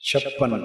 56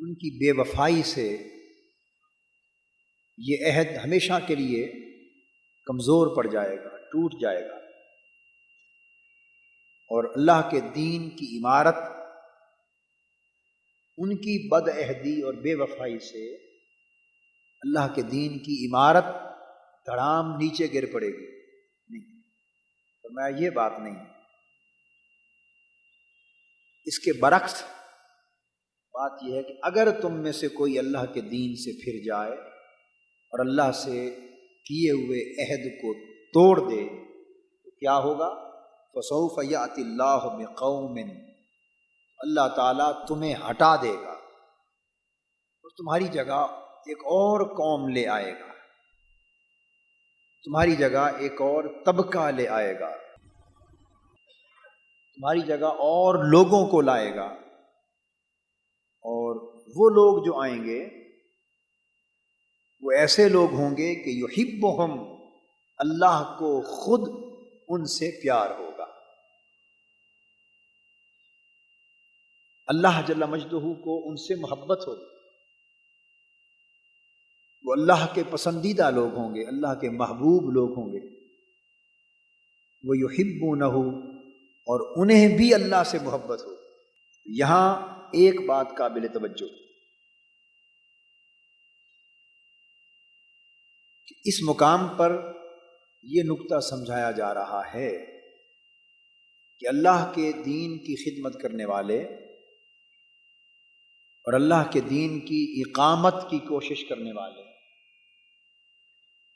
ان کی بے وفائی سے یہ عہد ہمیشہ کے لیے کمزور پڑ جائے گا، ٹوٹ جائے گا، اور اللہ کے دین کی عمارت ان کی بد عہدی اور بے وفائی سے اللہ کے دین کی عمارت دھڑام نیچے گر پڑے گی۔ نہیں، فرمایا یہ بات نہیں، اس کے برعکس بات یہ ہے کہ اگر تم میں سے کوئی اللہ کے دین سے پھر جائے اور اللہ سے کیے ہوئے عہد کو توڑ دے تو کیا ہوگا؟ فسوف یأتی اللہ بقوم، اللہ تعالیٰ تمہیں ہٹا دے گا اور تمہاری جگہ ایک اور قوم لے آئے گا، تمہاری جگہ ایک اور طبقہ لے آئے گا، تمہاری جگہ اور لوگوں کو لائے گا، اور وہ لوگ جو آئیں گے وہ ایسے لوگ ہوں گے کہ یحبہم، اللہ کو خود ان سے پیار ہوگا، اللہ جل مجدہ کو ان سے محبت ہوگی، وہ اللہ کے پسندیدہ لوگ ہوں گے، اللہ کے محبوب لوگ ہوں گے، وہ یحبونہ، اور انہیں بھی اللہ سے محبت ہوگی۔ یہاں ایک بات قابل توجہ، کہ اس مقام پر یہ نکتہ سمجھایا جا رہا ہے کہ اللہ کے دین کی خدمت کرنے والے اور اللہ کے دین کی اقامت کی کوشش کرنے والے،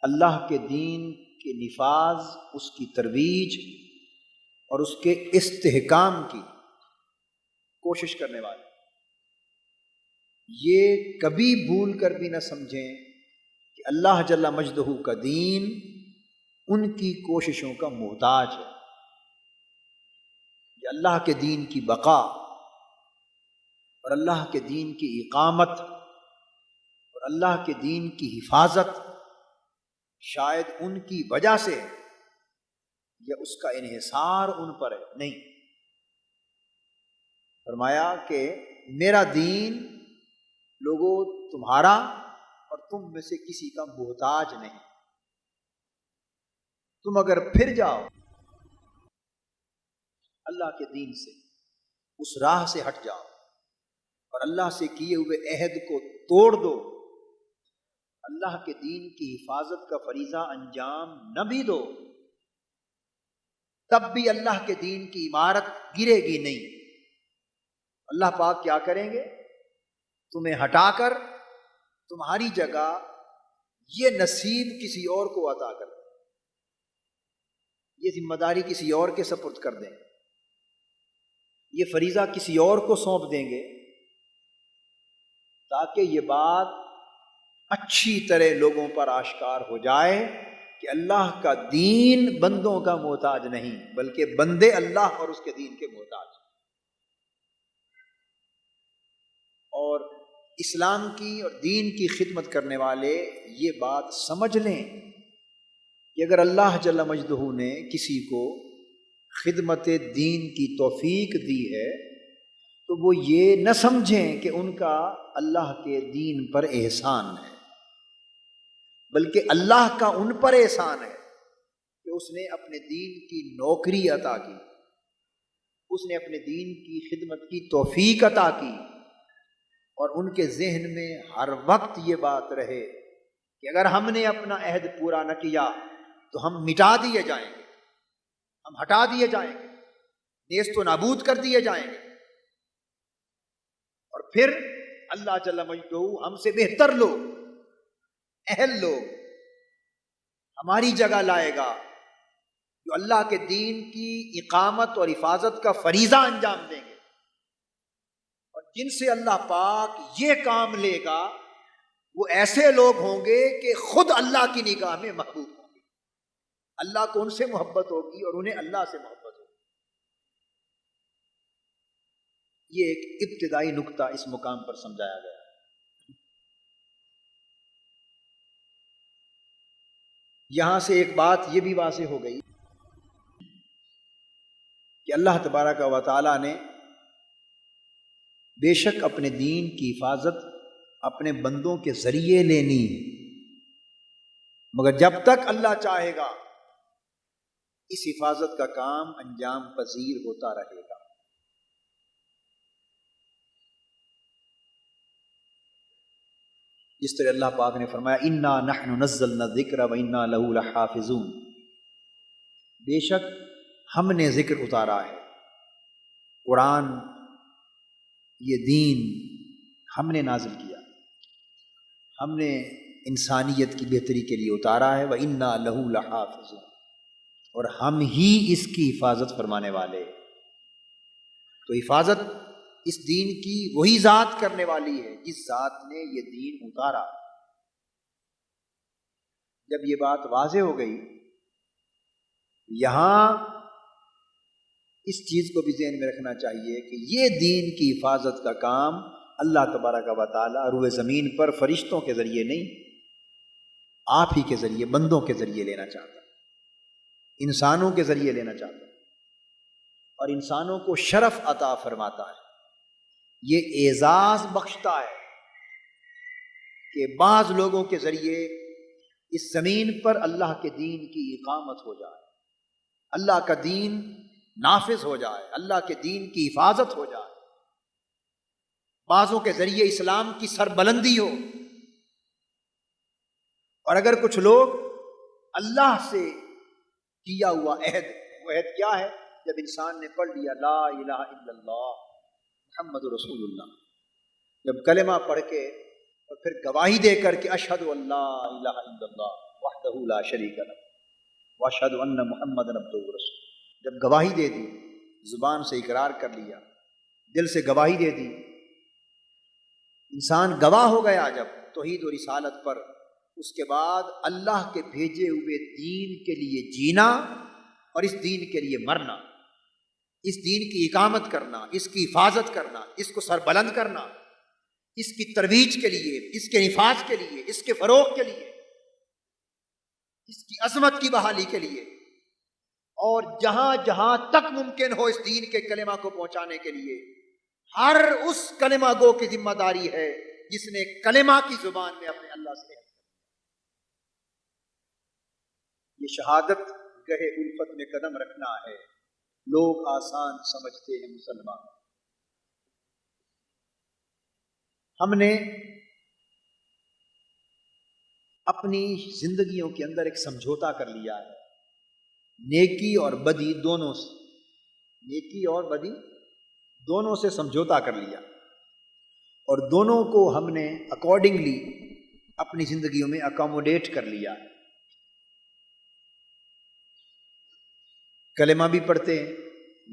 اللہ کے دین کے نفاذ، اس کی ترویج اور اس کے استحکام کی کوشش کرنے والے، یہ کبھی بھول کر بھی نہ سمجھیں کہ اللہ جل مجدہ کا دین ان کی کوششوں کا محتاج ہے۔ یہ اللہ کے دین کی بقا اور اللہ کے دین کی اقامت اور اللہ کے دین کی حفاظت شاید ان کی وجہ سے یا اس کا انحصار ان پر ہے، نہیں۔ فرمایا کہ میرا دین لوگوں تمہارا اور تم میں سے کسی کا محتاج نہیں، تم اگر پھر جاؤ اللہ کے دین سے، اس راہ سے ہٹ جاؤ اور اللہ سے کیے ہوئے عہد کو توڑ دو، اللہ کے دین کی حفاظت کا فریضہ انجام نہ بھی دو، تب بھی اللہ کے دین کی عمارت گرے گی نہیں۔ اللہ پاک کیا کریں گے؟ تمہیں ہٹا کر تمہاری جگہ یہ نصیب کسی اور کو عطا کر دیں، یہ ذمہ داری کسی اور کے سپرد کر دیں، یہ فریضہ کسی اور کو سونپ دیں گے، تاکہ یہ بات اچھی طرح لوگوں پر آشکار ہو جائے کہ اللہ کا دین بندوں کا محتاج نہیں، بلکہ بندے اللہ اور اس کے دین کے محتاج۔ اور اسلام کی اور دین کی خدمت کرنے والے یہ بات سمجھ لیں کہ اگر اللہ جل مجدہ نے کسی کو خدمت دین کی توفیق دی ہے تو وہ یہ نہ سمجھیں کہ ان کا اللہ کے دین پر احسان ہے، بلکہ اللہ کا ان پر احسان ہے کہ اس نے اپنے دین کی نوکری عطا کی، اس نے اپنے دین کی خدمت کی توفیق عطا کی، اور ان کے ذہن میں ہر وقت یہ بات رہے کہ اگر ہم نے اپنا عہد پورا نہ کیا تو ہم مٹا دیے جائیں گے، ہم ہٹا دیے جائیں گے، نیست و نابود کر دیے جائیں گے، اور پھر اللہ جل مجدہ ہم سے بہتر لوگ، اہل لوگ ہماری جگہ لائے گا جو اللہ کے دین کی اقامت اور حفاظت کا فریضہ انجام دیں گے، اور جن سے اللہ پاک یہ کام لے گا وہ ایسے لوگ ہوں گے کہ خود اللہ کی نگاہ میں محبوب ہوں گے، اللہ کو ان سے محبت ہوگی اور انہیں اللہ سے محبت ہوگی۔ یہ ایک ابتدائی نقطہ اس مقام پر سمجھایا گیا۔ یہاں سے ایک بات یہ بھی واضح ہو گئی کہ اللہ تبارک و تعالیٰ نے بے شک اپنے دین کی حفاظت اپنے بندوں کے ذریعے لینی، مگر جب تک اللہ چاہے گا اس حفاظت کا کام انجام پذیر ہوتا رہے گا۔ جس طرح اللہ پاک نے فرمایا انا نحن نزلنا الذکر وانا لہ لحافظون، بے شک ہم نے ذکر اتارا ہے، قرآن یہ دین ہم نے نازل کیا، ہم نے انسانیت کی بہتری کے لیے اتارا ہے، وانا لہ لحافظون، اور ہم ہی اس کی حفاظت فرمانے والے۔ تو حفاظت اس دین کی وہی ذات کرنے والی ہے جس ذات نے یہ دین اتارا۔ جب یہ بات واضح ہو گئی، یہاں اس چیز کو بھی ذہن میں رکھنا چاہیے کہ یہ دین کی حفاظت کا کام اللہ تبارک و تعالیٰ روئے زمین پر فرشتوں کے ذریعے نہیں، آپ ہی کے ذریعے، بندوں کے ذریعے لینا چاہتا، انسانوں کے ذریعے لینا چاہتا، اور انسانوں کو شرف عطا فرماتا ہے، یہ اعزاز بخشتا ہے کہ بعض لوگوں کے ذریعے اس زمین پر اللہ کے دین کی اقامت ہو جائے، اللہ کا دین نافذ ہو جائے، اللہ کے دین کی حفاظت ہو جائے، بعضوں کے ذریعے اسلام کی سربلندی ہو۔ اور اگر کچھ لوگ اللہ سے کیا ہوا عہد، وہ عہد کیا ہے؟ جب انسان نے پڑھ لیا لا الہ الا اللہ محمد رسول اللہ، جب کلمہ پڑھ کے اور پھر گواہی دے کر کے اشہد ان لا الہ الا اللہ وحدہ لا شریک لہ واشہد ان محمدا عبدہ ورسولہ، جب گواہی دے دی، زبان سے اقرار کر لیا، دل سے گواہی دے دی، انسان گواہ ہو گیا جب توحید و رسالت پر، اس کے بعد اللہ کے بھیجے ہوئے دین کے لیے جینا اور اس دین کے لیے مرنا، اس دین کی اقامت کرنا، اس کی حفاظت کرنا، اس کو سربلند کرنا، اس کی ترویج کے لیے، اس کے نفاذ کے لیے، اس کے فروغ کے لیے، اس کی عظمت کی بحالی کے لیے، اور جہاں جہاں تک ممکن ہو اس دین کے کلمہ کو پہنچانے کے لیے ہر اس کلمہ گو کی ذمہ داری ہے جس نے کلمہ کی زبان میں اپنے اللہ سے یہ شہادت گہے الفت میں قدم رکھنا ہے۔ لوگ آسان سمجھتے ہیں مسلمان، ہم نے اپنی زندگیوں کے اندر ایک سمجھوتا کر لیا ہے، نیکی اور بدی دونوں سے، نیکی اور بدی دونوں سے سمجھوتا کر لیا، اور دونوں کو ہم نے اکارڈنگلی اپنی زندگیوں میں اکاموڈیٹ کر لیا ہے۔ کلمہ بھی پڑھتے ہیں،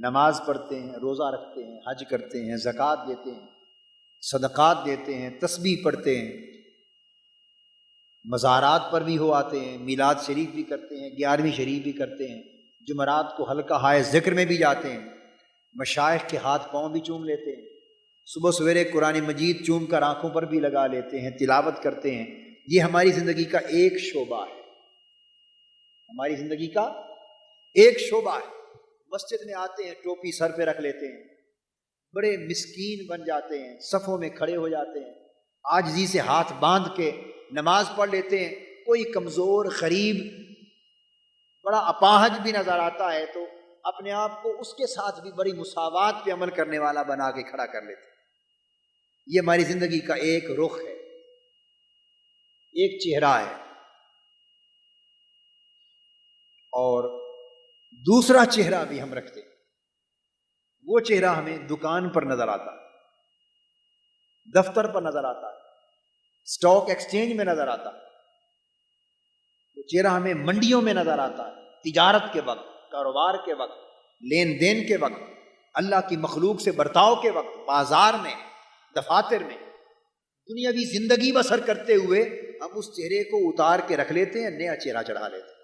نماز پڑھتے ہیں، روزہ رکھتے ہیں، حج کرتے ہیں، زکوٰۃ دیتے ہیں، صدقات دیتے ہیں، تسبیح پڑھتے ہیں، مزارات پر بھی ہو آتے ہیں، میلاد شریف بھی کرتے ہیں، 11ویں شریف بھی کرتے ہیں، جمعرات کو حلقہ ہائے ذکر میں بھی جاتے ہیں، مشائخ کے ہاتھ پاؤں بھی چوم لیتے ہیں، صبح سویرے قرآن مجید چوم کر آنکھوں پر بھی لگا لیتے ہیں، تلاوت کرتے ہیں۔ یہ ہماری زندگی کا ایک شعبہ ہے، ہماری زندگی کا ایک شعبہ ہے۔ مسجد میں آتے ہیں، ٹوپی سر پہ رکھ لیتے ہیں، بڑے مسکین بن جاتے ہیں، صفوں میں کھڑے ہو جاتے ہیں، عاجزی سے ہاتھ باندھ کے نماز پڑھ لیتے ہیں۔ کوئی کمزور غریب بڑا اپاہج بھی نظر آتا ہے تو اپنے آپ کو اس کے ساتھ بھی بڑی مساوات پہ عمل کرنے والا بنا کے کھڑا کر لیتے ہیں۔ یہ ہماری زندگی کا ایک رخ ہے، ایک چہرہ ہے۔ اور دوسرا چہرہ بھی ہم رکھتے ہیں، وہ چہرہ ہمیں دکان پر نظر آتا ہے، دفتر پر نظر آتا ہے، اسٹاک ایکسچینج میں نظر آتا ہے، وہ چہرہ ہمیں منڈیوں میں نظر آتا ہے، تجارت کے وقت، کاروبار کے وقت، لین دین کے وقت، اللہ کی مخلوق سے برتاؤ کے وقت، بازار میں، دفاتر میں، دنیاوی زندگی بسر کرتے ہوئے ہم اس چہرے کو اتار کے رکھ لیتے ہیں، نیا چہرہ چڑھا لیتے ہیں۔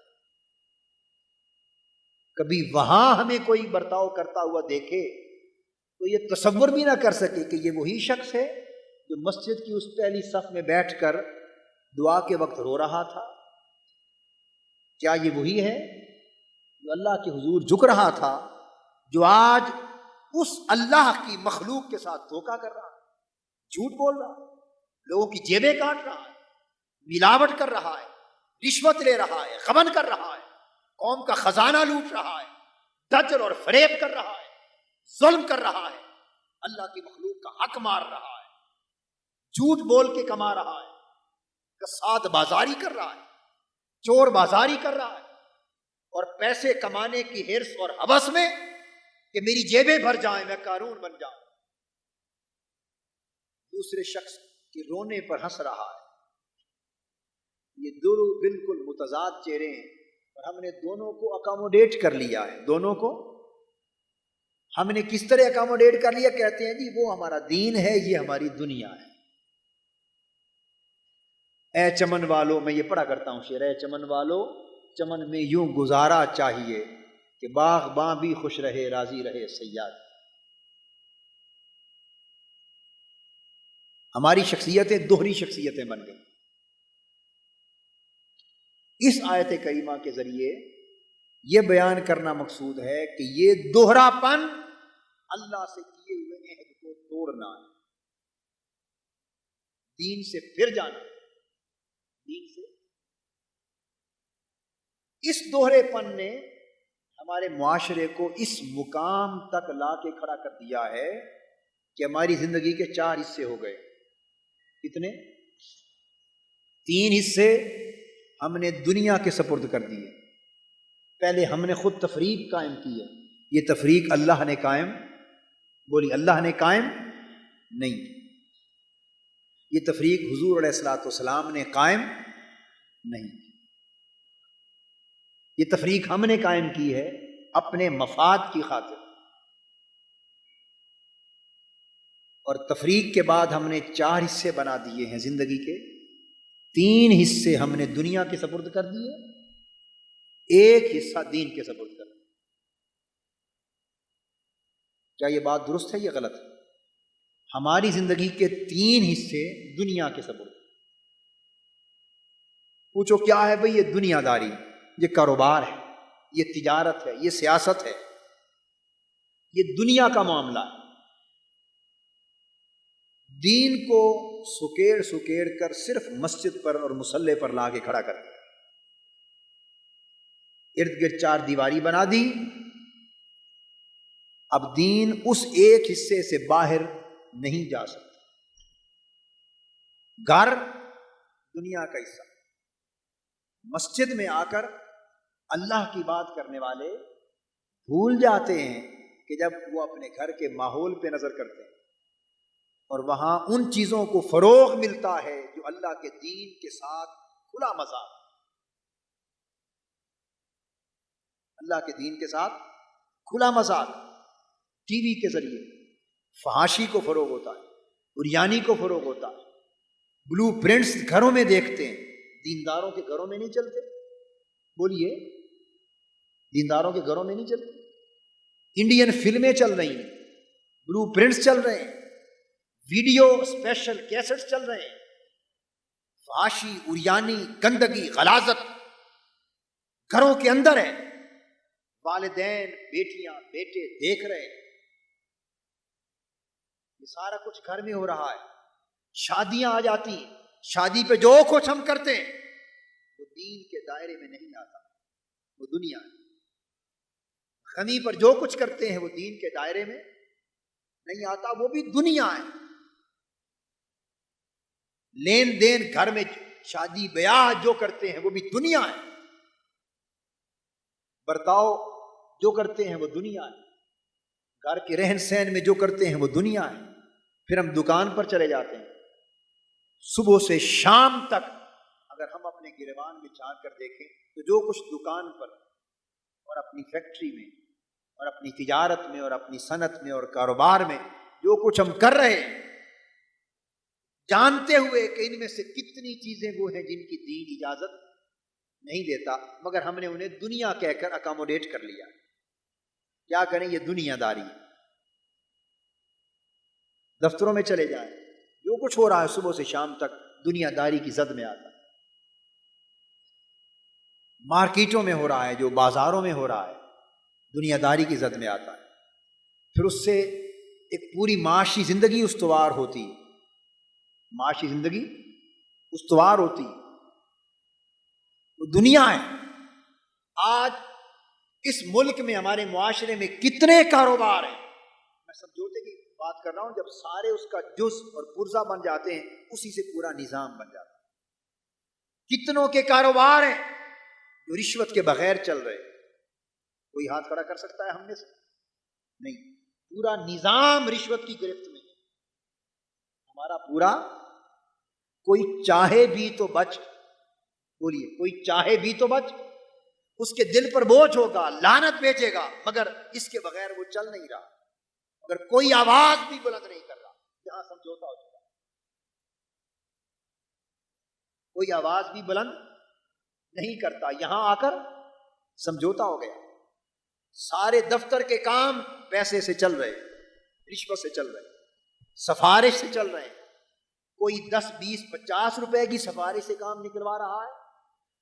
کبھی وہاں ہمیں کوئی برتاؤ کرتا ہوا دیکھے تو یہ تصور بھی نہ کر سکے کہ یہ وہی شخص ہے جو مسجد کی اس پہلی صف میں بیٹھ کر دعا کے وقت رو رہا تھا۔ کیا یہ وہی ہے جو اللہ کے حضور جھک رہا تھا، جو آج اس اللہ کی مخلوق کے ساتھ دھوکہ کر رہا ہے؟ جھوٹ بول رہا ہے, لوگوں کی جیبیں کاٹ رہا ہے, ملاوٹ کر رہا ہے, رشوت لے رہا ہے, غبن کر رہا ہے, قوم کا خزانہ لوٹ رہا ہے, دجل اور فریب کر رہا ہے, ظلم کر رہا ہے, اللہ کی مخلوق کا حق مار رہا ہے, جھوٹ بول کے کما رہا ہے, کساد بازاری کر رہا ہے, چور بازاری کر رہا ہے, اور پیسے کمانے کی ہرس اور ہوس میں کہ میری جیبیں بھر جائیں, میں قارون بن جاؤں, دوسرے شخص کے رونے پر ہنس رہا ہے. یہ دونوں بالکل متضاد چہرے ہیں, اور ہم نے دونوں کو اکاموڈیٹ کر لیا ہے. دونوں کو ہم نے کس طرح اکاموڈیٹ کر لیا؟ کہتے ہیں جی وہ ہمارا دین ہے, یہ ہماری دنیا ہے. اے چمن والو, میں یہ پڑھا کرتا ہوں شعر, اے چمن والو چمن میں یوں گزارا چاہیے کہ باغ باں بھی خوش رہے, راضی رہے صیاد. ہماری شخصیتیں دوہری شخصیتیں بن گئی. اس آیت کریمہ کے ذریعے یہ بیان کرنا مقصود ہے کہ یہ دوہرا پن اللہ سے کیے ہوئے عہد کو توڑنا ہے, دین سے پھر جانا, دین سے. اس دوہرے پن نے ہمارے معاشرے کو اس مقام تک لا کے کھڑا کر دیا ہے کہ ہماری زندگی کے 4 حصے ہو گئے. کتنے؟ 3 حصے ہم نے دنیا کے سپرد کر دیے. پہلے ہم نے خود تفریق قائم کی ہے, یہ تفریق اللہ نے قائم, بولی اللہ نے قائم نہیں, یہ تفریق حضور علیہ الصلوۃ والسلام نے قائم نہیں, یہ تفریق ہم نے قائم کی ہے اپنے مفاد کی خاطر. اور تفریق کے بعد ہم نے 4 حصے بنا دیے ہیں زندگی کے. 3 حصے ہم نے دنیا کے سپرد کر دیے, 1 حصہ دین کے سپرد کر دیا. کیا یہ بات درست ہے یا غلط ہے؟ ہماری زندگی کے 3 حصے دنیا کے سپرد. پوچھو کیا ہے بھئی؟ یہ دنیا داری, یہ کاروبار ہے, یہ تجارت ہے, یہ سیاست ہے, یہ دنیا کا معاملہ ہے. دین کو سکیڑ سکیڑ کر صرف مسجد پر اور مصلی پر لا کے کھڑا کر دیا, ارد گرد 4 دیواری بنا دی. اب دین اس 1 حصے سے باہر نہیں جا سکتا. گھر دنیا کا حصہ, مسجد میں آ کر اللہ کی بات کرنے والے بھول جاتے ہیں کہ جب وہ اپنے گھر کے ماحول پہ نظر کرتے ہیں اور وہاں ان چیزوں کو فروغ ملتا ہے جو اللہ کے دین کے ساتھ کھلا مذاق, اللہ کے دین کے ساتھ کھلا مذاق. ٹی وی کے ذریعے فحاشی کو فروغ ہوتا ہے, عریانی کو فروغ ہوتا ہے, بلو پرنٹس گھروں میں دیکھتے ہیں, دینداروں کے گھروں میں نہیں چلتے. بولیے, دینداروں کے گھروں میں نہیں چلتے. انڈین فلمیں چل رہی ہیں, بلو پرنٹس چل رہے ہیں, ویڈیو اسپیشل کیسٹس چل رہے ہیں, فحاشی, عریانی, گندگی, غلاظت گھروں کے اندر ہے. والدین, بیٹیاں, بیٹے دیکھ رہے ہیں. یہ سارا کچھ گھر میں ہو رہا ہے. شادیاں آ جاتی ہیں, شادی پہ جو کچھ ہم کرتے ہیں وہ دین کے دائرے میں نہیں آتا, وہ دنیا ہے. غنی پر جو کچھ کرتے ہیں وہ دین کے دائرے میں نہیں آتا, وہ بھی دنیا ہے. لین دین گھر میں شادی بیاہ جو کرتے ہیں وہ بھی دنیا ہے. برتاؤ جو کرتے ہیں وہ دنیا ہے. گھر کے رہن سہن میں جو کرتے ہیں وہ دنیا ہے. پھر ہم دکان پر چلے جاتے ہیں, صبح سے شام تک اگر ہم اپنے گریبان میں جھانک کر دیکھیں تو جو کچھ دکان پر اور اپنی فیکٹری میں اور اپنی تجارت میں اور اپنی صنعت میں اور کاروبار میں جو کچھ ہم کر رہے ہیں, جانتے ہوئے کہ ان میں سے کتنی چیزیں وہ ہیں جن کی دین اجازت نہیں دیتا, مگر ہم نے انہیں دنیا کہہ کر اکاموڈیٹ کر لیا. کیا کریں, یہ دنیا داری ہے. دفتروں میں چلے جائیں, جو کچھ ہو رہا ہے صبح سے شام تک دنیا داری کی زد میں آتا ہے. مارکیٹوں میں ہو رہا ہے, جو بازاروں میں ہو رہا ہے, دنیا داری کی زد میں آتا ہے. پھر اس سے ایک پوری معاشی زندگی استوار ہوتی ہے. معاشی زندگی استوار ہوتی، وہ دنیا ہے۔ آج اس ملک میں ہمارے معاشرے میں کتنے کاروبار ہیں، میں سمجھوتے کی بات کر رہا ہوں، جب سارے اس کا جز اور پرزہ بن جاتے ہیں اسی سے پورا نظام بن جاتا ہے۔ کتنوں کے کاروبار ہیں جو رشوت کے بغیر چل رہے، کوئی ہاتھ کھڑا کر سکتا ہے ہم میں سے؟ نہیں، پورا نظام رشوت کی گرفت میں ہے ہمارا پورا۔ کوئی چاہے بھی تو بچ، بولیے کوئی چاہے بھی تو بچ، اس کے دل پر بوجھ ہوگا، لعنت بیچے گا، مگر اس کے بغیر وہ چل نہیں رہا، مگر کوئی آواز بھی بلند نہیں کر رہا۔ یہاں سمجھوتا ہو چکا، کوئی آواز بھی بلند نہیں کرتا، یہاں آ کر سمجھوتا ہو گیا۔ سارے دفتر کے کام پیسے سے چل رہے، رشوت سے چل رہے، سفارش سے چل رہے ہیں۔ کوئی 10 20 50 روپے کی سفارش سے کام نکلوا رہا ہے،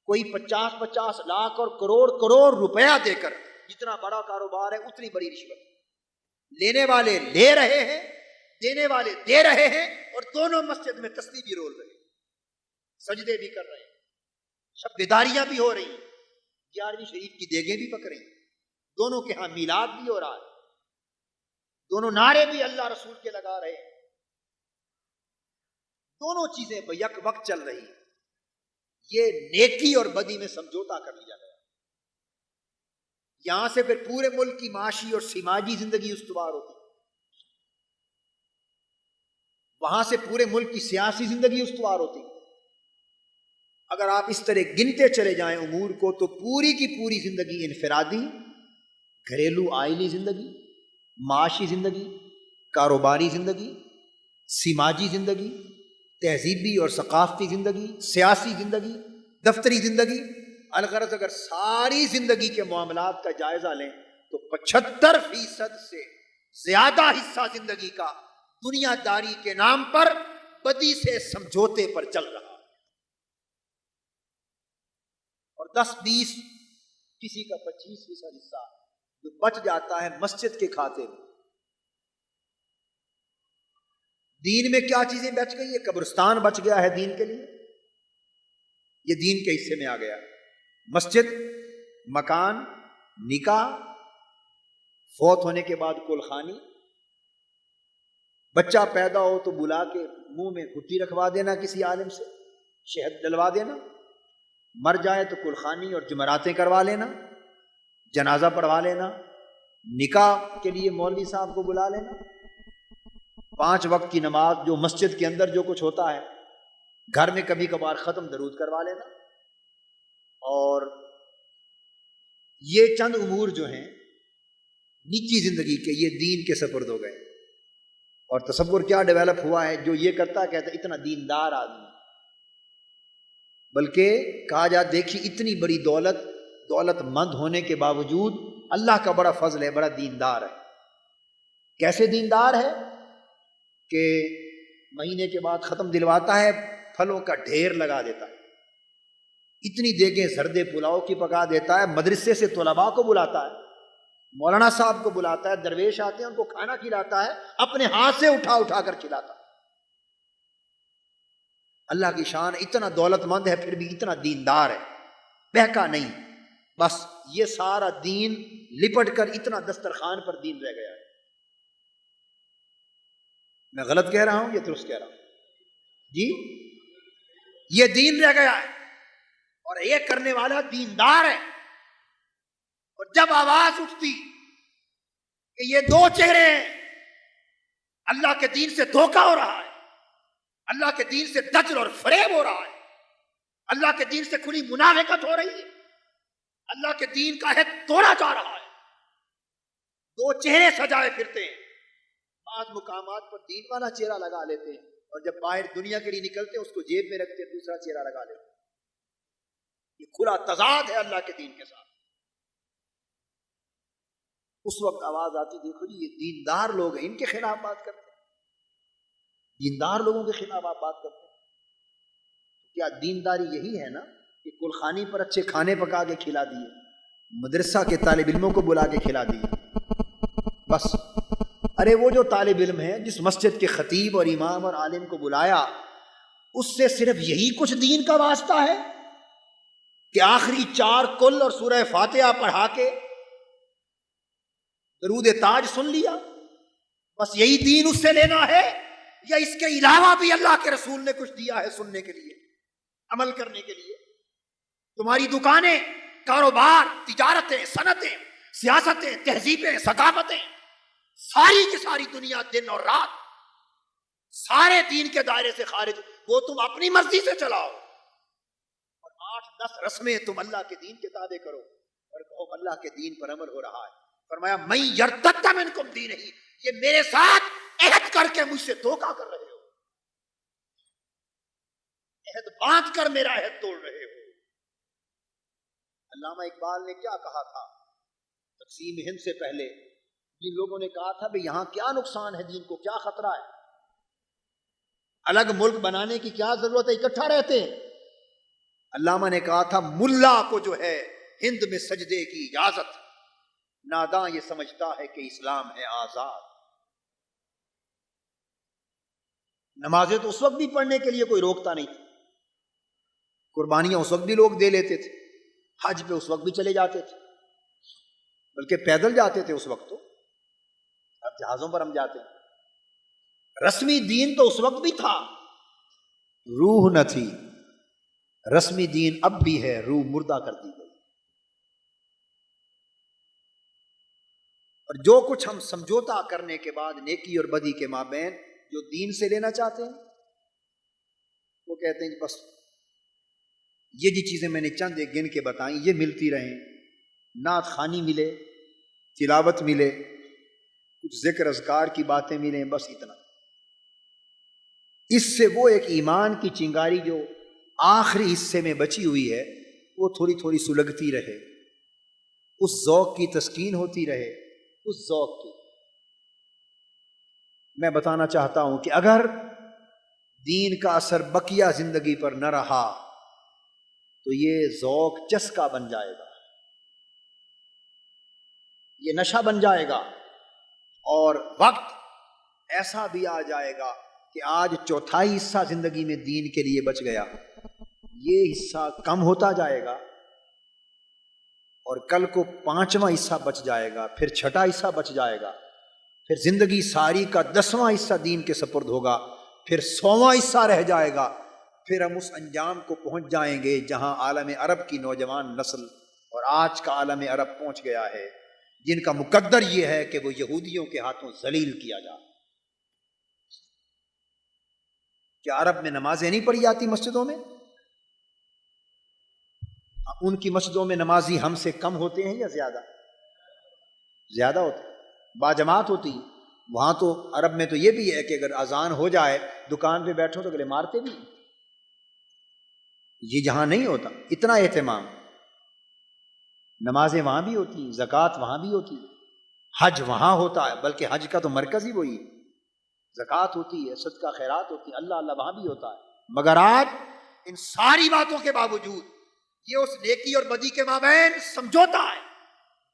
کوئی 50 لاکھ اور کروڑ روپیہ دے کر، جتنا بڑا کاروبار ہے اتنی بڑی رشوت۔ لینے والے لے رہے ہیں، دینے والے دے رہے ہیں، اور دونوں مسجد میں تسبیح بھی رول رہے ہیں، سجدے بھی کر رہے ہیں، شب بیداریاں بھی ہو رہی ہیں، 11ویں شریف کی دیگیں بھی پک رہی ہیں، دونوں کے ہاں میلاد بھی ہو رہا ہے، دونوں نعرے بھی اللہ رسول کے لگا رہے ہیں، دونوں چیزیں بیک وقت چل رہی ہیں۔ یہ نیکی اور بدی میں سمجھوتا کر لیا گیا۔ یہاں سے پھر پورے ملک کی معاشی اور سماجی زندگی استوار ہوتی، وہاں سے پورے ملک کی سیاسی زندگی استوار ہوتی۔ اگر آپ اس طرح گنتے چلے جائیں امور کو تو پوری کی پوری زندگی، انفرادی، گھریلو آئلی زندگی، معاشی زندگی، کاروباری زندگی، سماجی زندگی، تہذیبی اور ثقافتی زندگی، سیاسی زندگی، دفتری زندگی، الغرض اگر ساری زندگی کے معاملات کا جائزہ لیں تو 75% سے زیادہ حصہ زندگی کا دنیا داری کے نام پر بدی سے سمجھوتے پر چل رہا ہے، اور 10-20 کسی کا 25% حصہ جو بچ جاتا ہے مسجد کے کھاتے میں۔ دین میں کیا چیزیں بچ گئی ہے؟ قبرستان بچ گیا ہے دین کے لیے، یہ دین کے حصے میں آ گیا۔ مسجد، مکان، نکاح، فوت ہونے کے بعد کلخانی، بچہ پیدا ہو تو بلا کے منہ میں گھٹی رکھوا دینا کسی عالم سے، شہد ڈلوا دینا، مر جائے تو کلخانی اور جمراتیں کروا لینا، جنازہ پڑھوا لینا، نکاح کے لیے مولوی صاحب کو بلا لینا، 5 وقت کی نماز جو مسجد کے اندر جو کچھ ہوتا ہے گھر میں کبھی کبھار ختم درود کروا لینا، اور یہ چند امور جو ہیں نجی زندگی کے، یہ دین کے سپرد ہو گئے۔ اور تصور کیا ڈیولپ ہوا ہے، جو یہ کرتا ہے کہتا ہے اتنا دیندار آدمی، بلکہ کہا جا دیکھیے اتنی بڑی دولت مند ہونے کے باوجود اللہ کا بڑا فضل ہے، بڑا دیندار ہے۔ کیسے دیندار ہے کہ مہینے کے بعد ختم دلواتا ہے، پھلوں کا ڈھیر لگا دیتا ہے، اتنی دیگیں زردے پلاؤ کی پکا دیتا ہے، مدرسے سے طلباء کو بلاتا ہے، مولانا صاحب کو بلاتا ہے، درویش آتے ہیں ان کو کھانا کھلاتا ہے، اپنے ہاتھ سے اٹھا کر کھلاتا ہے۔ اللہ کی شان، اتنا دولت مند ہے پھر بھی اتنا دیندار ہے، بہکا نہیں، بس یہ سارا دین لپٹ کر اتنا دسترخوان پر دین رہ گیا ہے۔ میں غلط کہہ رہا ہوں یا درست کہہ رہا ہوں؟ جی، یہ دین رہ گیا ہے، اور یہ کرنے والا دیندار ہے۔ اور جب آواز اٹھتی کہ یہ 2 چہرے ہیں، اللہ کے دین سے دھوکہ ہو رہا ہے، اللہ کے دین سے دجل اور فریب ہو رہا ہے، اللہ کے دین سے کھلی منافقت ہو رہی ہے، اللہ کے دین کا عہد توڑا جا رہا ہے، 2 چہرے سجائے پھرتے ہیں، بعض مقامات پر دین والا چہرہ لگا لیتے ہیں، اور جب باہر دنیا کے لیے نکلتے ہیں اس کو جیب میں رکھتے ہیں، دوسرا چہرہ لگا لیتے ہیں۔ یہ کھلا تضاد ہے اللہ کے دین کے ساتھ۔ اس وقت آواز آتی، دیکھو جی یہ دیندار لوگ ہیں، ان کے خلاف بات کرتے ہیں، دیندار لوگوں کے خلاف آپ بات کرتے ہیں۔ کیا دینداری یہی ہے نا کہ کلخانی پر اچھے کھانے پکا کے کھلا دیے، مدرسہ کے طالب علموں کو بلا کے کھلا دیے، بس؟ ارے وہ جو طالب علم ہے جس مسجد کے خطیب اور امام اور عالم کو بلایا اس سے صرف یہی کچھ دین کا واسطہ ہے کہ آخری 4 کل اور سورہ فاتحہ پڑھا کے درود تاج سن لیا، بس یہی دین اس سے لینا ہے، یا اس کے علاوہ بھی اللہ کے رسول نے کچھ دیا ہے سننے کے لیے، عمل کرنے کے لیے؟ تمہاری دکانیں، کاروبار، تجارتیں، صنعتیں، سیاستیں، تہذیبیں، ثقافتیں، ساری کی ساری دنیا دن اور رات سارے دین کے دائرے سے خارج، وہ تم اپنی مرضی سے چلاؤ، اور 8-10 رسمیں تم اللہ کے دین کے تابع کرو اور کہو اللہ کے دین پر عمل ہو رہا ہے۔ فرمایا من یرتد منکم دینہ، یہ میرے ساتھ عہد کر کے مجھ سے دھوکہ کر رہے ہو، عہد باندھ کر میرا عہد توڑ رہے ہو۔ علامہ اقبال نے کیا کہا تھا تقسیم ہند سے پہلے؟ جن لوگوں نے کہا تھا یہاں کیا نقصان ہے، دین کو کیا خطرہ ہے، الگ ملک بنانے کی کیا ضرورت ہے، اکٹھا رہتے ہیں۔ علامہ نے کہا تھا ملا کو جو ہے ہند میں سجدے کی اجازت، ناداں یہ سمجھتا ہے کہ اسلام ہے آزاد۔ نمازیں تو اس وقت بھی پڑھنے کے لیے کوئی روکتا نہیں تھا، قربانیاں اس وقت بھی لوگ دے لیتے تھے، حج پہ اس وقت بھی چلے جاتے تھے، بلکہ پیدل جاتے تھے اس وقت، تو اب جہازوں پر ہم جاتے ہیں۔ رسمی دین تو اس وقت بھی تھا، روح نہ تھی۔ رسمی دین اب بھی ہے، روح مردہ کر دی گئی۔ اور جو کچھ ہم سمجھوتا کرنے کے بعد نیکی اور بدی کے مابین جو دین سے لینا چاہتے ہیں، وہ کہتے ہیں کہ بس یہ جی چیزیں میں نے چند ایک گن کے بتائیں، یہ ملتی رہیں، نعت خوانی ملے، تلاوت ملے، کچھ ذکر اذکار کی باتیں ملیں، بس اتنا۔ اس سے وہ ایک ایمان کی چنگاری جو آخری حصے میں بچی ہوئی ہے، وہ تھوڑی تھوڑی سلگتی رہے، اس ذوق کی تسکین ہوتی رہے، اس ذوق کی۔ میں بتانا چاہتا ہوں کہ اگر دین کا اثر بقیہ زندگی پر نہ رہا تو یہ ذوق چسکا بن جائے گا، یہ نشہ بن جائے گا، اور وقت ایسا بھی آ جائے گا کہ آج 1/4 حصہ زندگی میں دین کے لیے بچ گیا، یہ حصہ کم ہوتا جائے گا، اور کل کو 5واں حصہ بچ جائے گا، پھر 6واں حصہ بچ جائے گا، پھر زندگی ساری کا 10واں حصہ دین کے سپرد ہوگا، پھر 100واں حصہ رہ جائے گا، پھر ہم اس انجام کو پہنچ جائیں گے جہاں عالم عرب کی نوجوان نسل اور آج کا عالم عرب پہنچ گیا ہے، جن کا مقدر یہ ہے کہ وہ یہودیوں کے ہاتھوں ذلیل کیا جائے۔ کیا عرب میں نمازیں نہیں پڑھی جاتی مسجدوں میں؟ ان کی مسجدوں میں نمازی ہم سے کم ہوتے ہیں یا زیادہ؟ زیادہ ہوتے ہیں، باجماعت ہوتی۔ وہاں تو عرب میں تو یہ بھی ہے کہ اگر اذان ہو جائے دکان پہ بیٹھو تو اگلے مارتے بھی، یہ جہاں نہیں ہوتا اتنا اہتمام۔ نمازیں وہاں بھی ہوتی، زکوٰۃ وہاں بھی ہوتی، حج وہاں ہوتا ہے، بلکہ حج کا تو مرکز ہی وہی ہے، زکوٰۃ ہوتی ہے، صدقہ خیرات ہوتی ہے، اللہ اللہ وہاں بھی ہوتا ہے۔ مگر آج ان ساری باتوں کے باوجود یہ اس نیکی اور بدی کے مابین سمجھوتا ہے،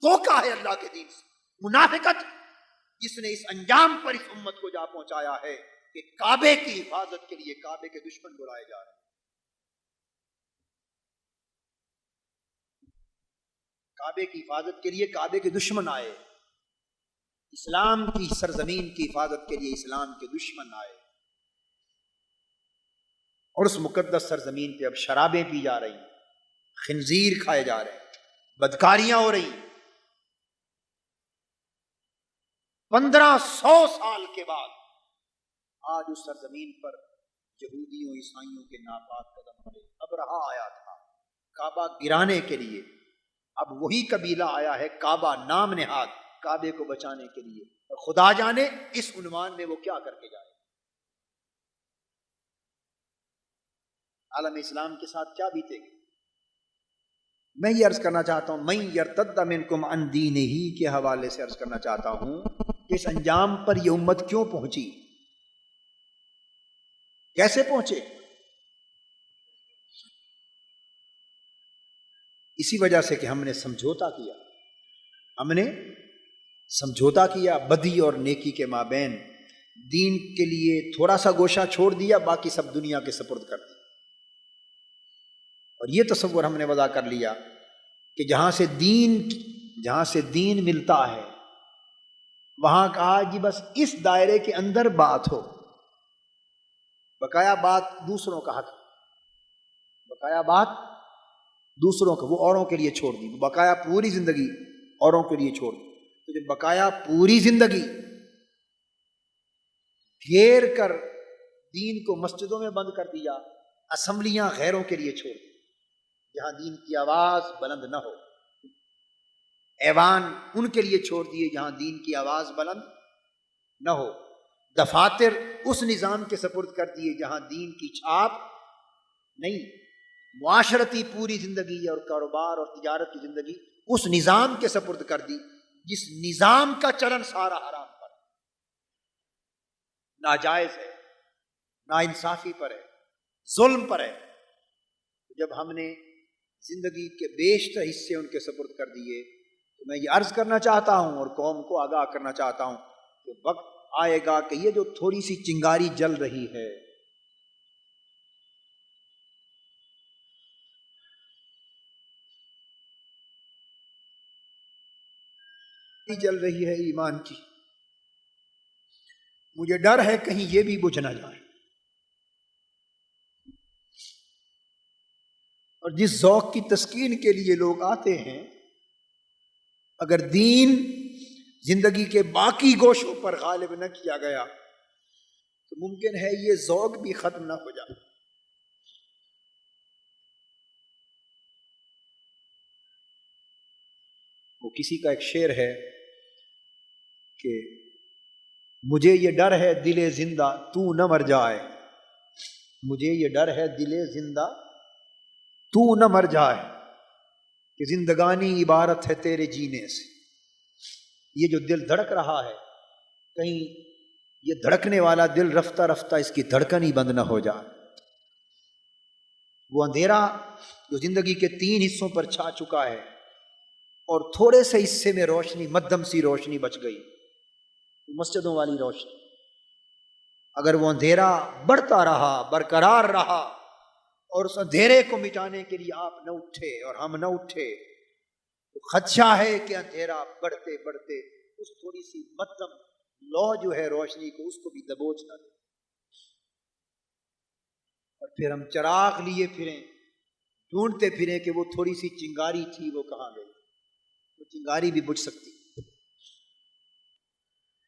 دھوکہ ہے اللہ کے دین سے، منافقت، جس نے اس انجام پر اس امت کو جا پہنچایا ہے کہ کعبے کی حفاظت کے لیے کعبے کے دشمن بلائے جا رہے ہیں۔ کعبے کی حفاظت کے لیے کعبے کے دشمن آئے، اسلام کی سرزمین کی حفاظت کے لیے اسلام کے دشمن آئے، اور اس مقدس سرزمین پہ اب شرابیں پی جا رہی ہیں، خنزیر کھائے جا رہے ہیں، بدکاریاں ہو رہی ہیں۔ 1500 سال کے بعد آج اس سرزمین پر یہودیوں عیسائیوں کے ناپاک قدم پڑے۔ ابرہا آیا تھا کعبہ گرانے کے لیے، اب وہی قبیلہ آیا ہے کعبہ نام نہاد کعبے کو بچانے کے لیے، اور خدا جانے اس عنوان میں وہ کیا کر کے جائے۔ عالم اسلام کے ساتھ کیا بیتے گی؟ میں یہ عرض کرنا چاہتا ہوں، من یرتد منکم عن دینہ کے حوالے سے عرض کرنا چاہتا ہوں کہ اس انجام پر یہ امت کیوں پہنچی، کیسے پہنچے؟ اسی وجہ سے کہ ہم نے سمجھوتا کیا، ہم نے سمجھوتا کیا بدی اور نیکی کے مابین، دین کے لیے تھوڑا سا گوشہ چھوڑ دیا، باقی سب دنیا کے سپرد کر دیا۔ اور یہ تصور ہم نے وضع کر لیا کہ جہاں سے دین ملتا ہے وہاں کہا جی بس اس دائرے کے اندر بات ہو، بقایا بات دوسروں کا حق، بقایا بات دوسروں کا، وہ اوروں کے لیے چھوڑ دی، بقایا پوری زندگی اوروں کے لیے چھوڑ دی۔ تو جب بقایا پوری زندگی گھیر کر دین کو مسجدوں میں بند کر دیا، اسمبلیاں غیروں کے لیے چھوڑ دی جہاں دین کی آواز بلند نہ ہو، ایوان ان کے لیے چھوڑ دیے جہاں دین کی آواز بلند نہ ہو، دفاتر اس نظام کے سپرد کر دیے جہاں دین کی چھاپ نہیں، معاشرتی پوری زندگی اور کاروبار اور تجارت کی زندگی اس نظام کے سپرد کر دی جس نظام کا چلن سارا حرام پر ہے، ناجائز ہے، ناانصافی پر ہے، ظلم پر ہے۔ جب ہم نے زندگی کے بیشتر حصے ان کے سپرد کر دیے تو میں یہ عرض کرنا چاہتا ہوں اور قوم کو آگاہ کرنا چاہتا ہوں کہ وقت آئے گا کہ یہ جو تھوڑی سی چنگاری جل رہی ہے، جل رہی ہے ایمان کی، مجھے ڈر ہے کہیں یہ بھی بجھ نہ جائے۔ اور جس ذوق کی تسکین کے لیے لوگ آتے ہیں، اگر دین زندگی کے باقی گوشوں پر غالب نہ کیا گیا تو ممکن ہے یہ ذوق بھی ختم نہ ہو جائے۔ وہ کسی کا ایک شعر ہے کہ مجھے یہ ڈر ہے دل زندہ تو نہ مر جائے، مجھے یہ ڈر ہے دل زندہ تو نہ مر جائے، کہ زندگانی عبارت ہے تیرے جینے سے۔ یہ جو دل دھڑک رہا ہے، کہیں یہ دھڑکنے والا دل رفتہ رفتہ اس کی دھڑکن ہی بند نہ ہو جائے۔ وہ اندھیرا جو زندگی کے 3 حصوں پر چھا چکا ہے اور تھوڑے سے حصے میں روشنی، مدھم سی روشنی بچ گئی، مسجدوں والی روشنی، اگر وہ اندھیرا بڑھتا رہا، برقرار رہا اور اس اندھیرے کو مٹانے کے لیے آپ نہ اٹھے اور ہم نہ اٹھے تو خدشہ ہے کہ اندھیرا بڑھتے بڑھتے اس تھوڑی سی مدھم لو جو ہے روشنی کو، اس کو بھی دبوچ نہ دے، اور پھر ہم چراغ لیے پھریں، ڈھونڈتے پھریں کہ وہ تھوڑی سی چنگاری تھی وہ کہاں گئی۔ وہ چنگاری بھی بجھ سکتی۔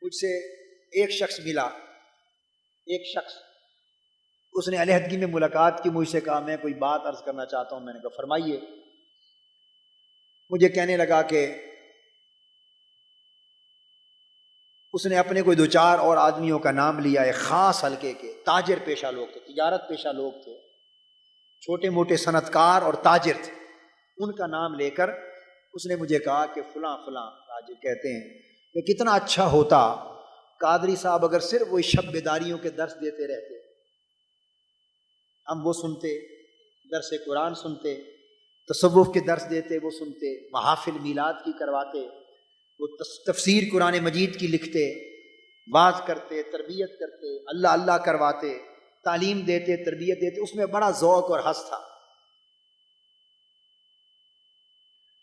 مجھ سے ایک شخص ملا، ایک شخص، اس نے علیحدگی میں ملاقات کی، مجھ سے کہا میں کوئی بات عرض کرنا چاہتا ہوں۔ میں نے کہا فرمائیے۔ مجھے کہنے لگا کہ اس نے اپنے کوئی 2-4 اور آدمیوں کا نام لیا، ایک خاص حلقے کے تاجر پیشہ لوگ تھے، تجارت پیشہ لوگ تھے، چھوٹے موٹے صنعت کار اور تاجر تھے، ان کا نام لے کر اس نے مجھے کہا کہ فلاں فلاں تاجر کہتے ہیں کہ کتنا اچھا ہوتا قادری صاحب اگر صرف وہی شب بیداریوں کے درس دیتے رہتے، ہم وہ سنتے، درس قرآن سنتے، تصوف کے درس دیتے وہ سنتے، محافل میلاد کی کرواتے، وہ تفسیر قرآن مجید کی لکھتے، واعظ کرتے، تربیت کرتے، اللہ اللہ کرواتے، تعلیم دیتے، تربیت دیتے، اس میں بڑا ذوق اور حس تھا۔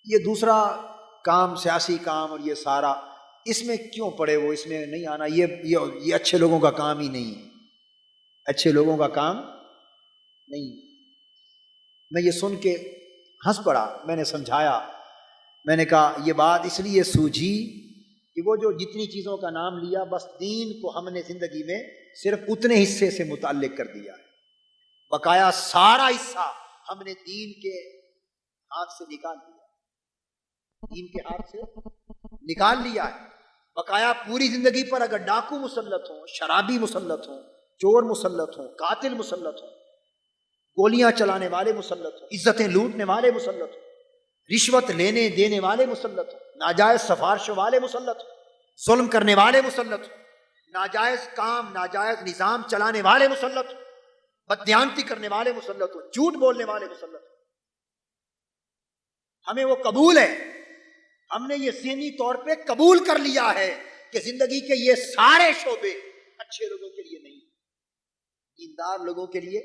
یہ دوسرا کام، سیاسی کام اور یہ سارا، اس میں کیوں پڑے وہ، اس میں نہیں آنا، یہ اچھے لوگوں کا کام ہی نہیں ہے، اچھے لوگوں کا کام نہیں۔ میں یہ سن کے ہنس پڑا، میں نے سمجھایا، میں نے کہا یہ بات اس لیے سوجھی کہ وہ جو جتنی چیزوں کا نام لیا، بس دین کو ہم نے زندگی میں صرف اتنے حصے سے متعلق کر دیا ہے، بقایا سارا حصہ ہم نے دین کے ہاتھ سے نکال دیا، دین کے ہاتھ سے نکال لیا ہے۔ بقایا پوری زندگی پر اگر ڈاکو مسلط ہوں، شرابی مسلط ہوں، چور مسلط ہوں، قاتل مسلط ہوں، گولیاں چلانے والے مسلط ہوں، عزتیں لوٹنے والے مسلط ہوں، رشوت لینے دینے والے مسلط ہوں، ناجائز سفارشوں والے مسلط ہوں، ظلم کرنے والے مسلط ہوں، ناجائز کام، ناجائز نظام چلانے والے مسلط ہوں، بددیانتی کرنے والے مسلط ہوں، جھوٹ بولنے والے مسلط ہوں، ہمیں وہ قبول ہے، ہم نے یہ ذہنی طور پہ قبول کر لیا ہے کہ زندگی کے یہ سارے شعبے اچھے لوگوں کے لیے نہیں، دیندار لوگوں کے لیے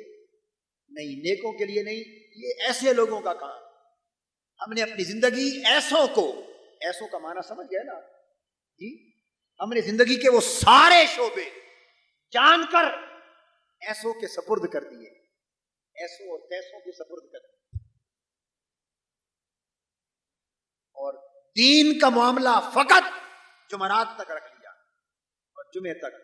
نہیں، نیکوں کے لیے نہیں، یہ ایسے لوگوں کا کام۔ ہم نے اپنی زندگی ایسوں کو، ایسوں کا معنی سمجھ گئے نا جی، ہم نے زندگی کے وہ سارے شعبے جان کر ایسوں کے سپرد کر دیے، ایسوں اور تیسوں کے سپرد کر دیے، اور دین کا معاملہ فقط جمعرات تک رکھ لیا، اور جمعے تک،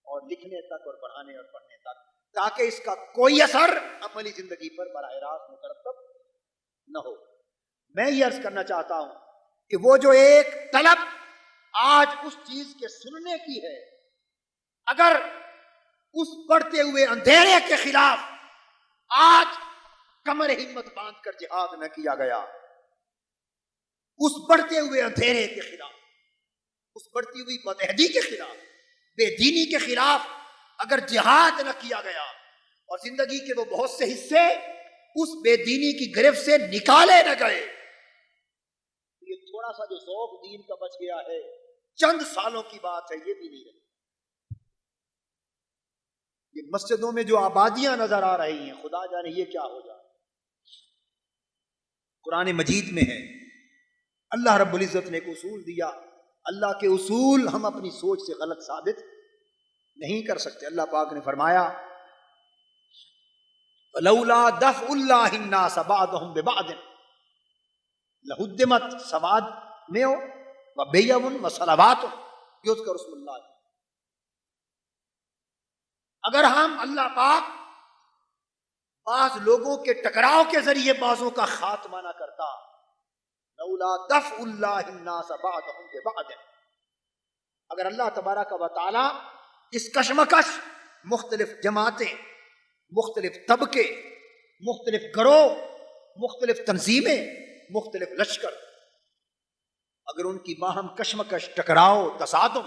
اور لکھنے تک، اور پڑھانے اور پڑھنے تک، تاکہ اس کا کوئی اثر عملی زندگی پر براہ راست مترتب نہ ہو۔ میں یہ عرض کرنا چاہتا ہوں کہ وہ جو ایک طلب آج اس چیز کے سننے کی ہے، اگر اس بڑھتے ہوئے اندھیرے کے خلاف آج کمر ہمت باندھ کر جہاد نہ کیا گیا، اس بڑھتے ہوئے اندھیرے کے خلاف، اس بڑھتی ہوئی بدعہدی کے خلاف، بے دینی کے خلاف اگر جہاد نہ کیا گیا، اور زندگی کے وہ بہت سے حصے اس بے دینی کی گرفت سے نکالے نہ گئے، یہ تھوڑا سا جو ذوق دین کا بچ گیا ہے، چند سالوں کی بات ہے، یہ بھی نہیں رہی۔ یہ مسجدوں میں جو آبادیاں نظر آ رہی ہیں، خدا جانے یہ کیا ہو جائے۔ قرآن مجید میں ہے، اللہ رب العزت نے ایک اصول دیا، اللہ کے اصول ہم اپنی سوچ سے غلط ثابت نہیں کر سکتے۔ اللہ پاک نے فرمایا لولا دفع اللہ الناس بعضهم ببعض لہدمت صواد میں ہو وبیع وصلوات یذکر اسم اللہ۔ اگر ہم اللہ پاک بعض لوگوں کے ٹکراؤ کے ذریعے بعضوں کا خاتمہ نہ کرتا، لولا دفع اللہ الناس بعضهم ببعض، اگر اللہ تبارک و تعالی اس کشمکش، مختلف جماعتیں، مختلف طبقے، مختلف گروہ، مختلف تنظیمیں، مختلف لشکر، اگر ان کی باہم کشمکش، ٹکراؤ، تصادم،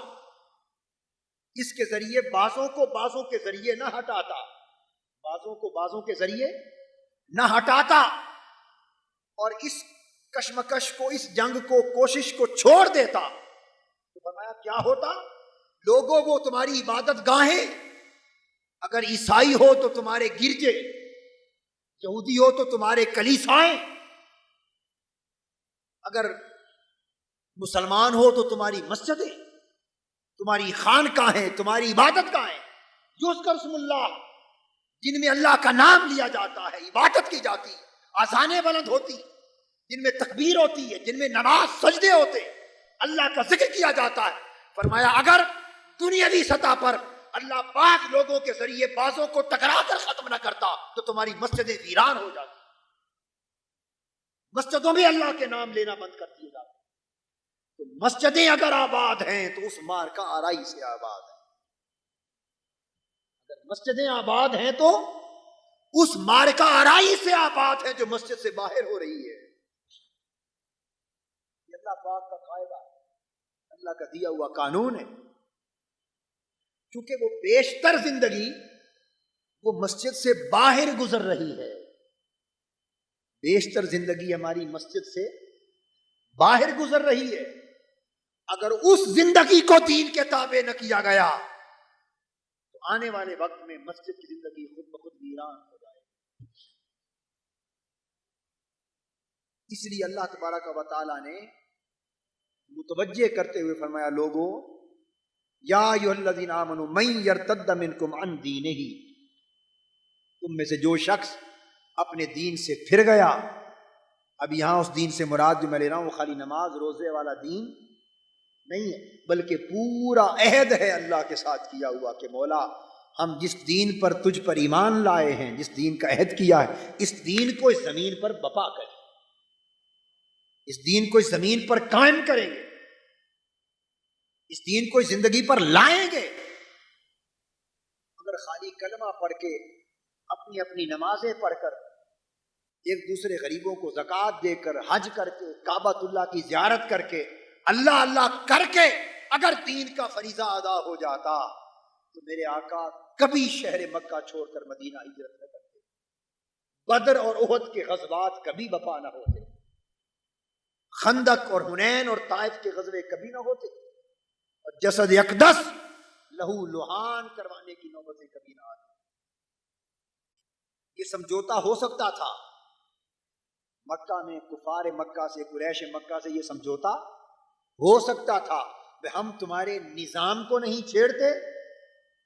اس کے ذریعے بعضوں کو بعضوں کے ذریعے نہ ہٹاتا، بعضوں کو بعضوں کے ذریعے نہ ہٹاتا، اور اس کشمکش کو، اس جنگ کو، کوشش کو چھوڑ دیتا، تو فرمایا کیا ہوتا؟ لوگوں وہ تمہاری عبادت گاہیں، اگر عیسائی ہو تو تمہارے گرجے، یہودی ہو تو تمہارے کلیسائیں، اگر مسلمان ہو تو تمہاری مسجدیں، تمہاری خانقاہیں، تمہاری عبادت گاہیں، یذکر اسم اللہ، جن میں اللہ کا نام لیا جاتا ہے، عبادت کی جاتی، آذانیں بلند ہوتی، جن میں تکبیر ہوتی ہے، جن میں نماز سجدے ہوتے، اللہ کا ذکر کیا جاتا ہے۔ فرمایا اگر دنیاوی سطح پر اللہ پاک لوگوں کے ذریعے بعضوں کو ٹکرا کر ختم نہ کرتا تو تمہاری مسجدیں ویران ہو جاتی، مسجدوں میں اللہ کے نام لینا بند کر دیے جاتے۔ تو مسجدیں اگر آباد ہیں تو اس مارکہ آرائی سے آباد ہے، اگر مسجدیں آباد ہیں تو اس مارکہ آرائی سے آباد ہے جو مسجد سے باہر ہو رہی ہے۔ یہ اللہ پاک کا قاعدہ ہے، اللہ کا دیا ہوا قانون ہے۔ چونکہ وہ بیشتر زندگی وہ مسجد سے باہر گزر رہی ہے، بیشتر زندگی ہماری مسجد سے باہر گزر رہی ہے، اگر اس زندگی کو دین کے تابع نہ کیا گیا تو آنے والے وقت میں مسجد کی زندگی خود بخود ویران ہو جائے۔ اس لیے اللہ تبارک و تعالی نے متوجہ کرتے ہوئے فرمایا لوگوں یا ایھا الذین آمنوا من یرتد منکم عن دینہ، تم میں سے جو شخص اپنے دین سے پھر گیا، اب یہاں اس دین سے مراد جو میں لے رہا ہوں وہ خالی نماز روزے والا دین نہیں ہے، بلکہ پورا عہد ہے اللہ کے ساتھ کیا ہوا کہ مولا ہم جس دین پر تجھ پر ایمان لائے ہیں، جس دین کا عہد کیا ہے، اس دین کو اس زمین پر بپا کریں، اس دین کو اس زمین پر قائم کریں گے، اس دین کو اس زندگی پر لائیں گے۔ اگر خالی کلمہ پڑھ کے، اپنی اپنی نمازیں پڑھ کر، ایک دوسرے غریبوں کو زکوٰۃ دے کر، حج کر کے، کعبۃ اللہ کی زیارت کر کے، اللہ اللہ کر کے اگر دین کا فریضہ ادا ہو جاتا تو میرے آقا کبھی شہر مکہ چھوڑ کر مدینہ ہجرت نہ کرتے، بدر اور احد کے غزوات کبھی بپا نہ ہوتے، خندق اور حنین اور طائف کے غزوے کبھی نہ ہوتے، اور جسد اقدس لہو لہان کروانے کی نوبتیں کبھی نہ آتی. یہ سمجھوتا ہو سکتا تھا مکہ میں، کفار مکہ سے، قریش مکہ سے یہ سمجھوتا ہو سکتا تھا کہ ہم تمہارے نظام کو نہیں چھیڑتے،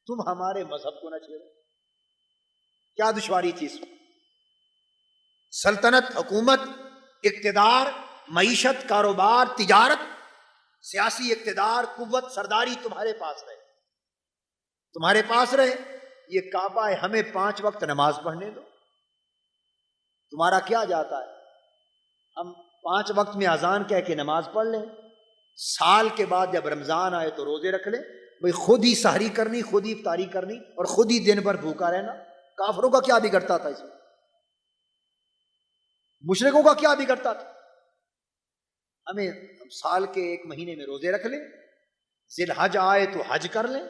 تم ہمارے مذہب کو نہ چھیڑو. کیا دشواری تھی اس میں؟ سلطنت، حکومت، اقتدار، معیشت، کاروبار، تجارت، سیاسی اقتدار، قوت، سرداری تمہارے پاس رہے. یہ کعبہ ہے، ہمیں 5 وقت نماز پڑھنے دو. تمہارا کیا جاتا ہے؟ ہم 5 وقت میں اذان کہہ کے نماز پڑھ لیں، سال کے بعد جب رمضان آئے تو روزے رکھ لیں. بھئی خود ہی سحری کرنی، خود ہی افطاری کرنی اور خود ہی دن بھر بھوکا رہنا. کافروں کا کیا بگڑتا تھا اس میں؟ مشرکوں کا کیا بگڑتا تھا؟ ہم سال کے 1 مہینے میں روزے رکھ لیں، ذی الحج آئے تو حج کر لیں،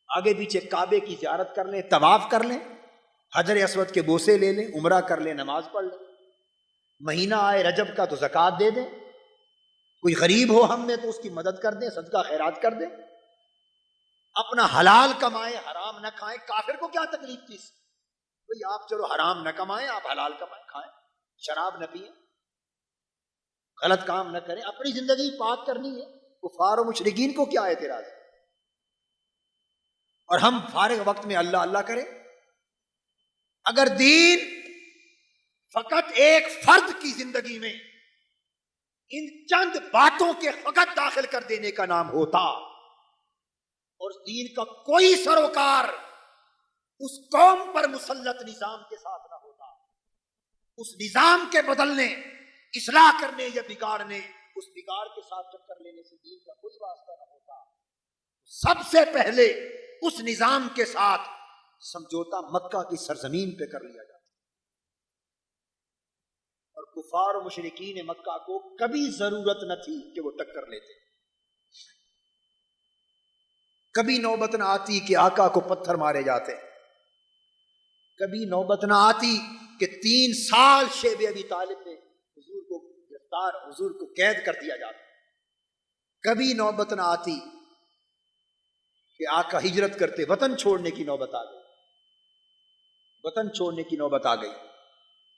آگے پیچھے کعبے کی زیارت کر لیں، طواف کر لیں، حجر اسود کے بوسے لے لیں، عمرہ کر لیں، نماز پڑھ لیں. مہینہ آئے رجب کا تو زکوٰۃ دے دیں، کوئی غریب ہو ہم میں تو اس کی مدد کر دیں، صدقہ خیرات کر دیں. اپنا حلال کمائیں، حرام نہ کھائیں. کافر کو کیا تکلیف تھی؟ بھئی آپ چلو حرام نہ کمائیں، آپ حلال کمائیں، کھائیں، شراب نہ پئیں، غلط کام نہ کریں، اپنی زندگی پاک کرنی ہے. کفار و مشرکین کو کیا اعتراض ہے؟ اور ہم فارغ وقت میں اللہ اللہ کریں. اگر دین فقط ایک فرد کی زندگی میں ان چند باتوں کے فقط داخل کر دینے کا نام ہوتا اور دین کا کوئی سروکار اس قوم پر مسلط نظام کے ساتھ نہ ہوتا، اس نظام کے بدلنے، اصلاح کرنے یا بگاڑنے، اس بگاڑ کے ساتھ چکر لینے سے دین کا کوئی واسطہ نہ ہوتا. سب سے پہلے اس نظام کے ساتھ سمجھوتا مکہ کی سرزمین پہ کر لیا جاتا. اور کفار و مشرکین مکہ کو کبھی ضرورت نہ تھی کہ وہ ٹکر لیتے. کبھی نوبت نہ آتی کہ آقا کو پتھر مارے جاتے، کبھی نوبت نہ آتی کہ 3 سال شیب ابی طالب نے حضور کو گرفتار، حضور کو قید کر دیا جاتا. کبھی نوبت نہ آتی کہ آقا ہجرت کرتے، وطن چھوڑنے کی نوبت آ گئی، وطن چھوڑنے کی نوبت آ گئی.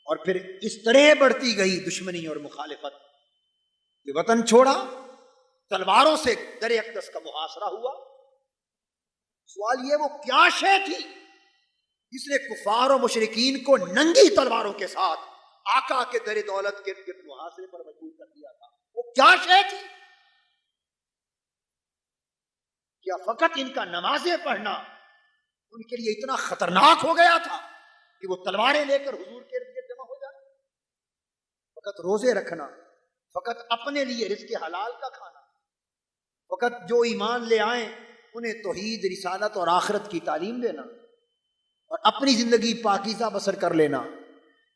اور پھر اس طرح بڑھتی گئی دشمنی اور مخالفت کہ وطن چھوڑا، تلواروں سے در اقدس کا محاصرہ ہوا. سوال یہ وہ کیا شے تھی جس نے کفار و مشرکین کو ننگی تلواروں کے ساتھ آقا کے در دولت کے محاصرے پر مجبور کر دیا تھا؟ وہ کیا شے تھی؟ کیا فقط ان کا نمازیں پڑھنا ان کے لیے اتنا خطرناک ہو گیا تھا کہ وہ تلواریں لے کر حضور کے ارد گرد جمع ہو جائے؟ فقط روزے رکھنا، فقط اپنے لیے رزق حلال کا کھانا، فقط جو ایمان لے آئیں انہیں توحید، رسالت اور آخرت کی تعلیم دینا اور اپنی زندگی پاکیزہ بسر کر لینا.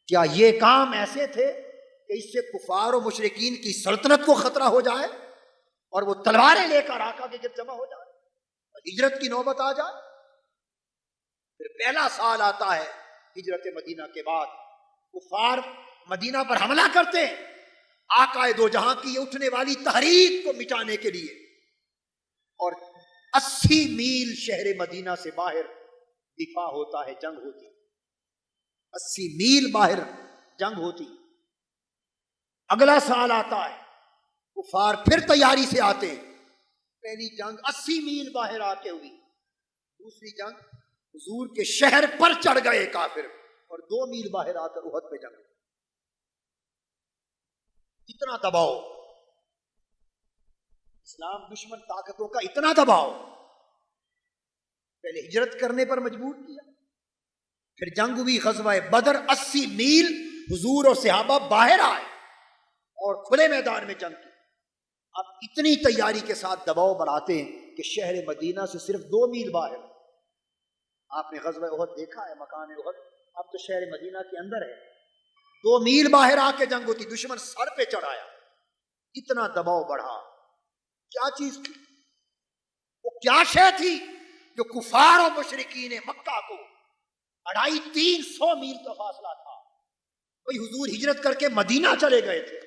کیا یہ کام ایسے تھے کہ اس سے کفار و مشرکین کی سلطنت کو خطرہ ہو جائے اور وہ تلواریں لے کر آقا کے گرد جمع ہو جائے اور ہجرت کی نوبت آ جائے؟ پھر پہلا سال آتا ہے ہجرت مدینہ کے بعد، کفار مدینہ پر حملہ کرتے ہیں آقا دو جہاں کی اٹھنے والی تحریک کو مٹانے کے لیے. اور 80 میل شہر مدینہ سے باہر دفاع ہوتا ہے، جنگ ہوتی، 80 میل باہر جنگ ہوتی. اگلا سال آتا ہے، کفار پھر تیاری سے آتے. پہلی جنگ 80 میل باہر آ کے ہوئی، دوسری جنگ حضور کے شہر پر چڑھ گئے کافر اور 2 میل باہر آ کر احد پہ جنگ. اتنا دباؤ، اسلام دشمن طاقتوں کا اتنا دباؤ، پہلے ہجرت کرنے پر مجبور کیا، پھر جنگ ہوئی غزوہ بدر. 80 میل حضور اور صحابہ باہر آئے اور کھلے میدان میں جنگ کی. اب اتنی تیاری کے ساتھ دباؤ بڑھاتے ہیں کہ شہر مدینہ سے صرف 2 میل باہر. آپ نے غزوہ احد دیکھا ہے، مکان احد اب تو شہر مدینہ کے اندر ہے، 2 میل باہر آ کے جنگ ہوتی، دشمن سر پہ چڑھایا. اتنا دباؤ بڑھا. کیا چیز تھی وہ؟ کیا شے تھی جو کفار و مشرکین مکہ کو 250-300 میل کا فاصلہ تھا؟ بھئی حضور ہجرت کر کے مدینہ چلے گئے تھے،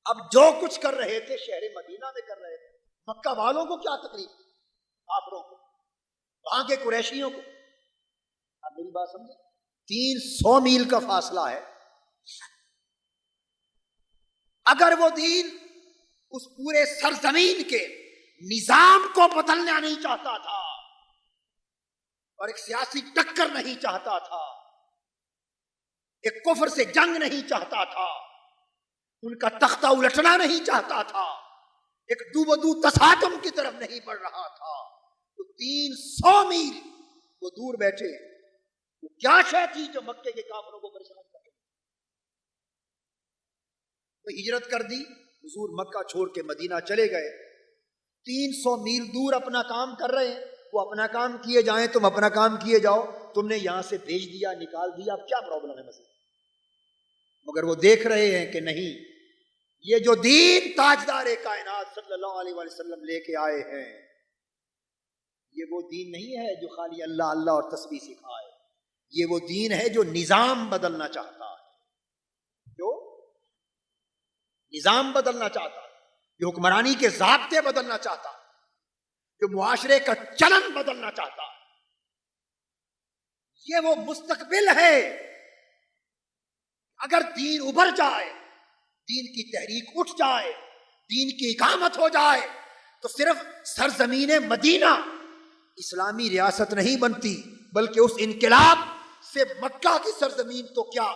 اب جو کچھ کر رہے تھے شہر مدینہ میں کر رہے تھے. مکہ والوں کو کیا تکلیف تھی؟ کافروں کو، وہاں کے قریشیوں کو. آپ میری بات سمجھیں، 300 میل کا فاصلہ ہے. اگر وہ دین اس پورے سرزمین کے نظام کو بدلنا نہیں چاہتا تھا اور ایک سیاسی ٹکر نہیں چاہتا تھا، ایک کفر سے جنگ نہیں چاہتا تھا، ان کا تختہ الٹنا نہیں چاہتا تھا، ایک دو بدو تصادم کی طرف نہیں بڑھ رہا تھا، تو 300 میل وہ دور بیٹھے. وہ کیا شے تھی جو مکے کے کافروں کو پریشان کر رہی؟ وہ ہجرت کر دی، حضور مکہ چھوڑ کے مدینہ چلے گئے. 300 میل دور اپنا کام کر رہے ہیں، وہ اپنا کام کیے جائیں، تم اپنا کام کیے جاؤ. تم نے یہاں سے بھیج دیا، نکال دیا، اب کیا پرابلم ہے مسئلہ؟ مگر وہ دیکھ رہے ہیں کہ نہیں، یہ جو دین تاجدار کائنات صلی اللہ علیہ وسلم لے کے آئے ہیں، یہ وہ دین نہیں ہے جو خالی اللہ اللہ اور تسبیح سکھائے. یہ وہ دین ہے جو نظام بدلنا چاہتا ہے، جو نظام بدلنا چاہتا ہے، جو حکمرانی کے ضابطے بدلنا چاہتا ہے، جو معاشرے کا چلن بدلنا چاہتا ہے. یہ وہ مستقبل ہے. اگر دین ابھر جائے، دین کی تحریک اٹھ جائے، دین کی اقامت ہو جائے، تو صرف سرزمین مدینہ اسلامی ریاست نہیں بنتی، بلکہ اس انقلاب سے مکہ کی سرزمین تو کیا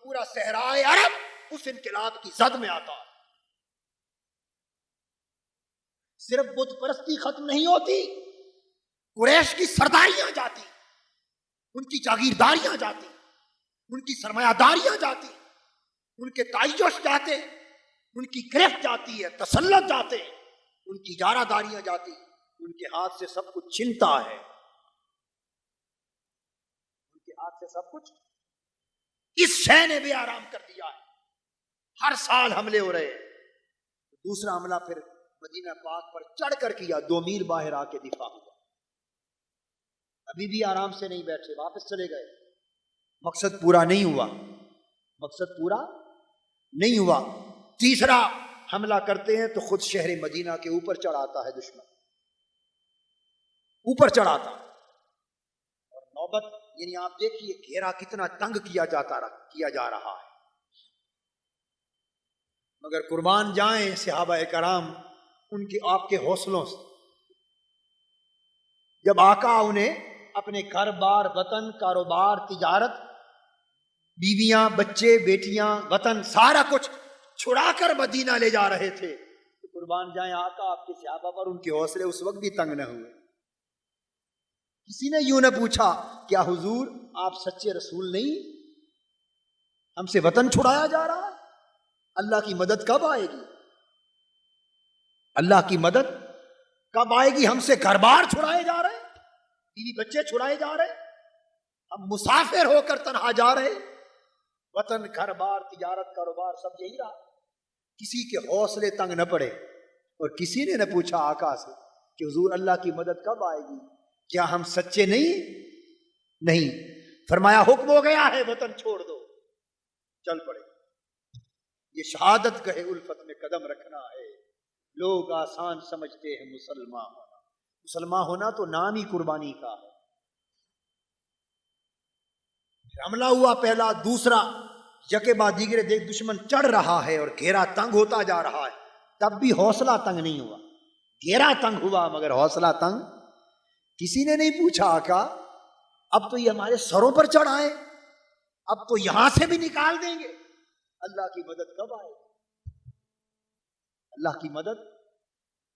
پورا صحرائے عرب اس انقلاب کی زد میں آتا ہے. صرف بت پرستی ختم نہیں ہوتی، قریش کی سرداریاں جاتی، ان کی جاگیرداریاں جاتی، ان کی سرمایہ داریاں جاتی، ان کے تعیش جاتے، ان کی گرفت جاتی ہے، تسلط جاتے، ان کی اجارہ داریاں جاتی، ان کے ہاتھ سے سب کچھ چھنتا ہے، ان کے ہاتھ سے سب کچھ. اس شے نے بے آرام کر دیا ہے. ہر سال حملے ہو رہے ہیں. دوسرا حملہ پھر مدینہ پاک پر چڑھ کر کیا، 2 میل باہر آ کے دفاع ہوا. ابھی بھی آرام سے نہیں بیٹھے، واپس چلے گئے. مقصد پورا نہیں ہوا، مقصد پورا نہیں ہوا. تیسرا حملہ کرتے ہیں تو خود شہر مدینہ کے اوپر چڑھ آتا ہے دشمن، اوپر چڑھ آتا. اور نوبت یعنی آپ دیکھیے گھیرا کتنا تنگ کیا جا رہا ہے. مگر قربان جائیں صحابہ کرام ان کے آپ کے حوصلوں سے. جب آقا انہیں اپنے گھر بار، وطن، کاروبار، تجارت، بیویاں، بچے، بیٹیاں، وطن سارا کچھ چھڑا کر مدینہ لے جا رہے تھے، تو قربان جائیں آقا آپ کے صحابہ پر ان کے حوصلے اس وقت بھی تنگ نہ ہوئے. کسی نے یوں نہ پوچھا کیا حضور آپ سچے رسول نہیں، ہم سے وطن چھڑایا جا رہا ہے، اللہ کی مدد کب آئے گی؟ اللہ کی مدد کب آئے گی؟ ہم سے گھر بار چھڑائے جا رہے، بیوی بچے چھڑائے جا رہے، ہم مسافر ہو کر تنہا جا رہے، وطن، گھر بار، تجارت، کاروبار سب یہی رہا. کسی کے حوصلے تنگ نہ پڑے اور کسی نے نہ پوچھا آقا سے کہ حضور اللہ کی مدد کب آئے گی، کیا ہم سچے نہیں. فرمایا حکم ہو گیا ہے، وطن چھوڑ دو، چل پڑے. یہ شہادت گہے الفت میں قدم رکھنا ہے. لوگ آسان سمجھتے ہیں مسلمان ہونا، مسلمان ہونا تو نام ہی قربانی کا ہے. حملہ ہوا پہلا، دوسرا، یکے بعد دیگرے دیکھ دشمن چڑھ رہا ہے اور گھیرا تنگ ہوتا جا رہا ہے، تب بھی حوصلہ تنگ نہیں ہوا. گھیرا تنگ ہوا مگر حوصلہ تنگ کسی نے نہیں پوچھا آقا اب تو یہ ہمارے سروں پر چڑھ آئے، اب تو یہاں سے بھی نکال دیں گے، اللہ کی مدد کب آئے گی؟ اللہ کی مدد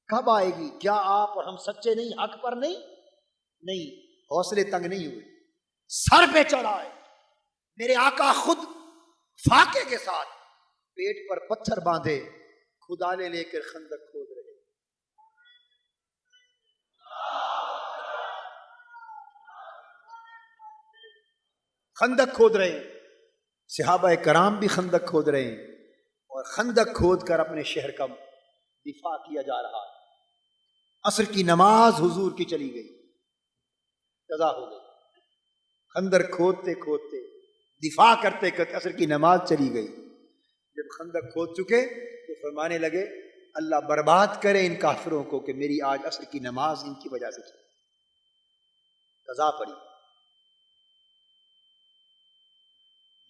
کب آئے گی؟ کیا آپ اور ہم سچے نہیں، حق پر نہیں. حوصلے تنگ نہیں ہوئے، سر پہ چڑھائے. میرے آقا خود فاقے کے ساتھ پیٹ پر پتھر باندھے کھدالے لے کر خندق کھود رہے. خندق کھود رہے ہیں، صحابہ کرام بھی خندق کھود رہے ہیں، اور خندق کھود کر اپنے شہر کا دفاع کیا جا رہا ہے. عصر کی نماز حضور کی چلی گئی، قضا ہو گئی. خندق کھودتے کھودتے، دفاع کرتے کرتے عصر کی نماز چلی گئی. جب خندق کھود چکے تو فرمانے لگے اللہ برباد کرے ان کافروں کو کہ میری آج عصر کی نماز ان کی وجہ سے چلی. قضا پڑی.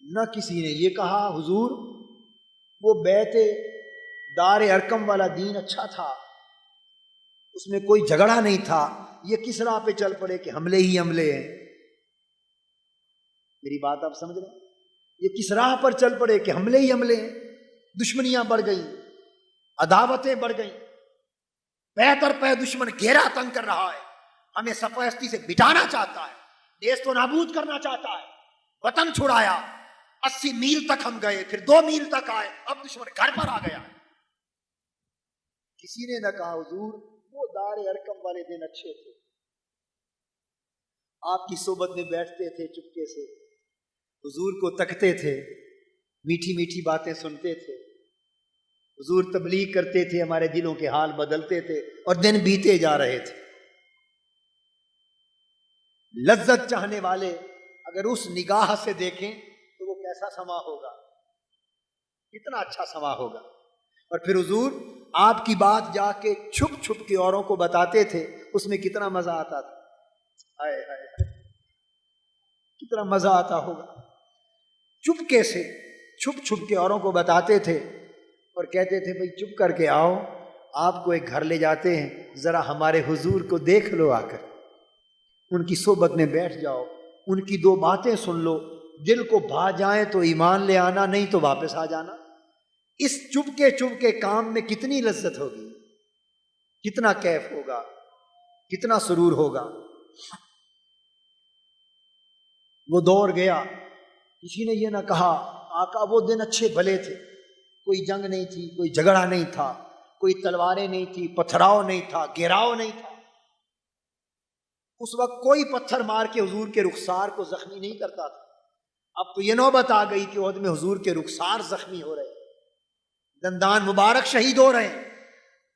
نہ کسی نے یہ کہا حضور وہ بیت دار ارقم والا دین اچھا تھا، اس میں کوئی جھگڑا نہیں تھا، یہ کس راہ پہ چل پڑے کہ حملے ہی حملے ہیں. میری بات آپ سمجھ رہے ہیں؟ یہ کس راہ پر چل پڑے کہ حملے ہی حملے ہیں. دشمنیاں بڑھ گئیں، عداوتیں بڑھ گئیں، بہتر پہ دشمن گھیرا تنگ کر رہا ہے، ہمیں صفحستی سے بٹانا چاہتا ہے، دیس و نابود کرنا چاہتا ہے. وطن چھڑایا، 80 میل تک ہم گئے، پھر 2 میل تک آئے، اب دشمن گھر پر آ گیا. کسی نے نہ کہا حضور وہ دار ارقم والے دن اچھے تھے، آپ کی صحبت میں بیٹھتے تھے، چپکے سے حضور کو تکتے تھے، میٹھی میٹھی باتیں سنتے تھے، حضور تبلیغ کرتے تھے، ہمارے دلوں کے حال بدلتے تھے، اور دن بیتے جا رہے تھے. لذت چاہنے والے اگر اس نگاہ سے دیکھیں تو وہ کیسا سما ہوگا، کتنا اچھا سما ہوگا. اور پھر حضور آپ کی بات جا کے چھپ چھپ کے اوروں کو بتاتے تھے، اس میں کتنا مزہ آتا تھا. ہائے ہائے ہائے، کتنا مزہ آتا ہوگا. چپکے سے چھپ چھپ کے اوروں کو بتاتے تھے اور کہتے تھے بھئی چپ کر کے آؤ، آپ کو ایک گھر لے جاتے ہیں، ذرا ہمارے حضور کو دیکھ لو، آ کر ان کی صحبت میں بیٹھ جاؤ، ان کی 2 باتیں سن لو، دل کو بھا جائیں تو ایمان لے آنا، نہیں تو واپس آ جانا. اس چپ کے کام میں کتنی لذت ہوگی، کتنا کیف ہوگا، کتنا سرور ہوگا. وہ دور گیا، کسی نے یہ نہ کہا آقا وہ دن اچھے بھلے تھے، کوئی جنگ نہیں تھی، کوئی جھگڑا نہیں تھا، کوئی تلواریں نہیں تھی، پتھراؤ نہیں تھا، گھیراؤ نہیں تھا. اس وقت کوئی پتھر مار کے حضور کے رخسار کو زخمی نہیں کرتا تھا. اب تو یہ نوبت آ گئی کہ احد میں حضور کے رخسار زخمی ہو رہے ہیں، دندان مبارک شہید ہو رہے ہیں،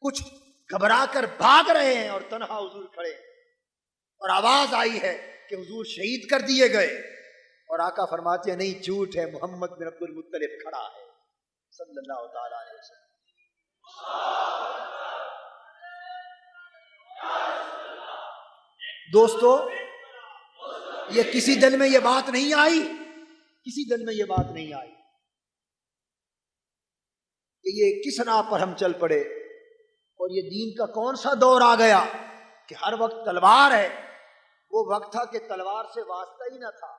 کچھ گھبرا کر بھاگ رہے ہیں اور تنہا حضور کھڑے ہیں، اور آواز آئی ہے کہ حضور شہید کر دیے گئے. اور آقا فرماتے ہیں نہیں، جھوٹ ہے، محمد بن عبد المطلب کھڑا ہے صلی اللہ تعالی علیہ وسلم. دوستو یہ کسی دل میں یہ بات نہیں آئی، کسی دل میں یہ بات نہیں آئی کہ یہ کس راہ پر ہم چل پڑے، اور یہ دین کا کون سا دور آ گیا کہ ہر وقت تلوار ہے. وہ وقت تھا کہ تلوار سے واسطہ ہی نہ تھا،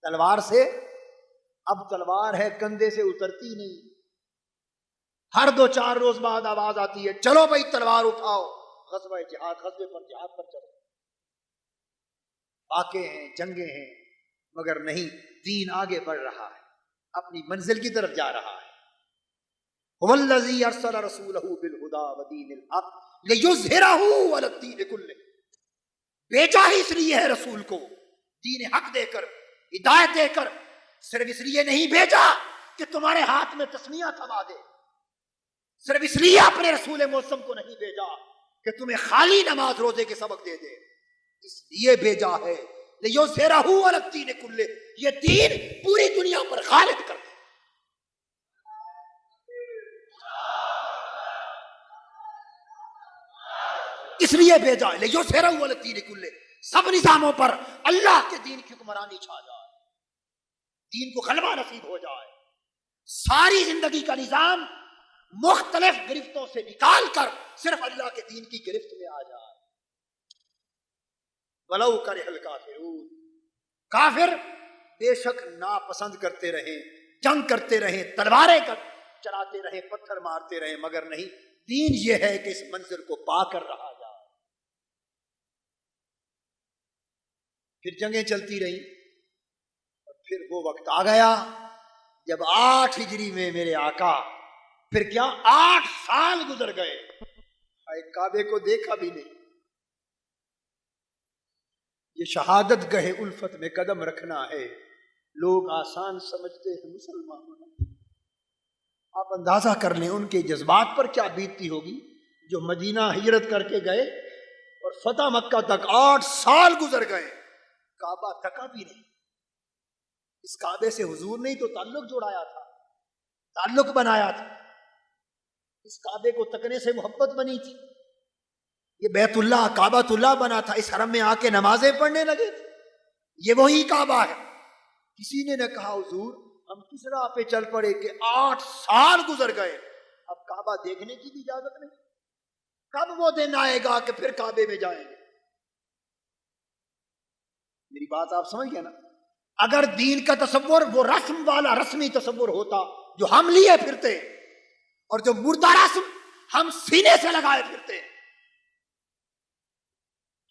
تلوار سے، اب تلوار ہے کندھے سے اترتی نہیں، ہر 2-4 روز بعد آواز آتی ہے چلو بھائی تلوار اٹھاؤ، غزوہ جہاد، غزوے پر جہاد پر چلو. واقع ہیں، جنگیں ہیں، مگر نہیں، دین آگے بڑھ رہا ہے، اپنی منزل کی طرف جا رہا ہے. وَالَّذِي أَرْسَلَ رَسُولَهُ بِالْهُدَى وَدِينِ الْحَقِّ لِيُظْهِرَهُ عَلَى الدِّينِ كُلِّهِ. بھیجا ہی اس لیے ہے رسول کو، دین حق دے کر، ہدایت دے کر. صرف اس لیے نہیں بھیجا کہ تمہارے ہاتھ میں تسمیہ تھما دے، صرف اس لیے اپنے رسول معصوم کو نہیں بھیجا کہ تمہیں خالی نماز روزے کے سبق دے دے، اس لیے بھیجا ہے لِيُظْهِرَهُ عَلَى الدِّينِ كُلِّهِ، یہ دین پوری دنیا پر غالب کر دے. اس لیے بھیجا ہے لِيُظْهِرَهُ عَلَى الدِّينِ كُلِّهِ، سب نظاموں پر اللہ کے دین کی حکمرانی چھا جائے، دین کو غلبہ نصیب ہو جائے، ساری زندگی کا نظام مختلف گرفتوں سے نکال کر صرف اللہ کے دین کی گرفت میں آ جائے. وَلَوْ كَرِهَ الْكَافِرُونَ، کافر بے شک ناپسند کرتے رہیں، جنگ کرتے رہیں، تلواریں چلاتے رہیں، پتھر مارتے رہیں، مگر نہیں، دین یہ ہے کہ اس منظر کو پا کر رہا جائے. پھر جنگیں چلتی رہیں، اور پھر وہ وقت آ گیا جب 8 ہجری میں میرے آقا، پھر کیا 8 سال گزر گئے، کعبے کو دیکھا بھی نہیں. یہ شہادت گہے الفت میں قدم رکھنا ہے، لوگ آسان سمجھتے ہیں مسلمان ہونا. آپ اندازہ کر لیں ان کے جذبات پر کیا بیتتی ہوگی جو مدینہ ہجرت کر کے گئے اور فتح مکہ تک 8 سال گزر گئے، کعبہ تکا بھی نہیں. اس کعبے سے حضور نے تو تعلق جوڑایا تھا، تعلق بنایا تھا، اس کعبے کو تکنے سے محبت بنی تھی. یہ بیت اللہ کعبۃ اللہ بنا تھا، اس حرم میں آ کے نمازیں پڑھنے لگے تھے، یہ وہی کعبہ ہے۔ کسی نے نہ کہا حضور ہم کس راہ پہ چل پڑے کہ 8 سال گزر گئے، اب کعبہ دیکھنے کی بھی اجازت نہیں، کب وہ دن آئے گا کہ پھر کعبے میں جائیں گے؟ میری بات آپ سمجھ گئے نا؟ اگر دین کا تصور وہ رسم والا رسمی تصور ہوتا جو ہم لیے پھرتے، اور جو مردہ رسم ہم سینے سے لگائے پھرتے،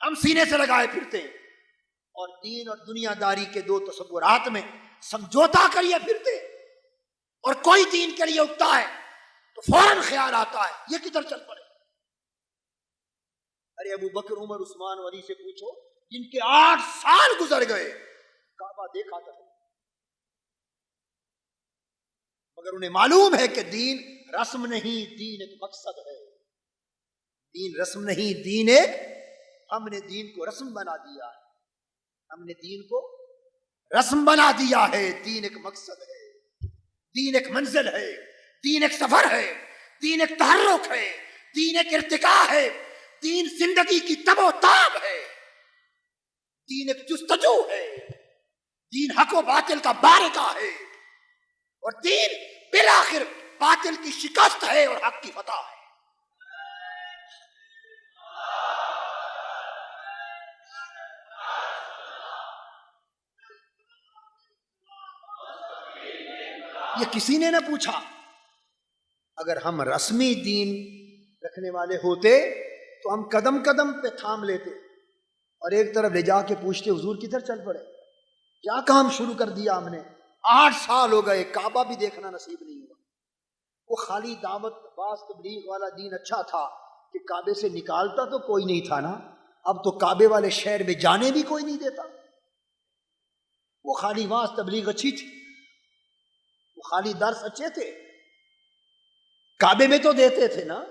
ہم سینے سے لگائے پھرتے اور دین اور دنیا داری کے دو تصورات میں سمجھوتا کریے پھرتے، اور کوئی دین کے لیے اٹھتا ہے تو فوراً خیال آتا ہے یہ کدھر چل پڑے۔ ارے ابو بکر عمر عثمان علی سے پوچھو جن کے 8 سال گزر گئے، کعبہ دیکھا تھا، مگر انہیں معلوم ہے کہ دین رسم نہیں، دین ایک مقصد ہے، دین رسم نہیں، دین ایک، ہم نے دین کو رسم بنا دیا ہے، ہم نے دین کو رسم بنا دیا ہے، دین ایک مقصد ہے، دین ایک منزل ہے، دین ایک سفر ہے، دین ایک تحرک ہے، دین ایک ارتقاء ہے، دین زندگی کی تب و تاب ہے، دین ایک جستجو ہے، دین حق و باطل کا بارگاہ ہے، اور دین بالآخر باطل کی شکست ہے اور حق کی فتح ہے۔ یہ کسی نے نہ پوچھا۔ اگر ہم رسمی دین رکھنے والے ہوتے تو ہم قدم قدم پہ تھام لیتے اور ایک طرف لے جا کے پوچھتے حضور کدھر چل پڑے، کیا کام شروع کر دیا ہم نے، 8 سال ہو گئے کعبہ بھی دیکھنا نصیب نہیں ہوا۔ وہ خالی دعوت باز تبلیغ والا دین اچھا تھا کہ کعبے سے نکالتا تو کوئی نہیں تھا نا، اب تو کعبے والے شہر میں جانے بھی کوئی نہیں دیتا۔ وہ خالی باز تبلیغ اچھی تھی، وہ خالی درس اچھے تھے، کعبے میں تو دیتے تھے نا،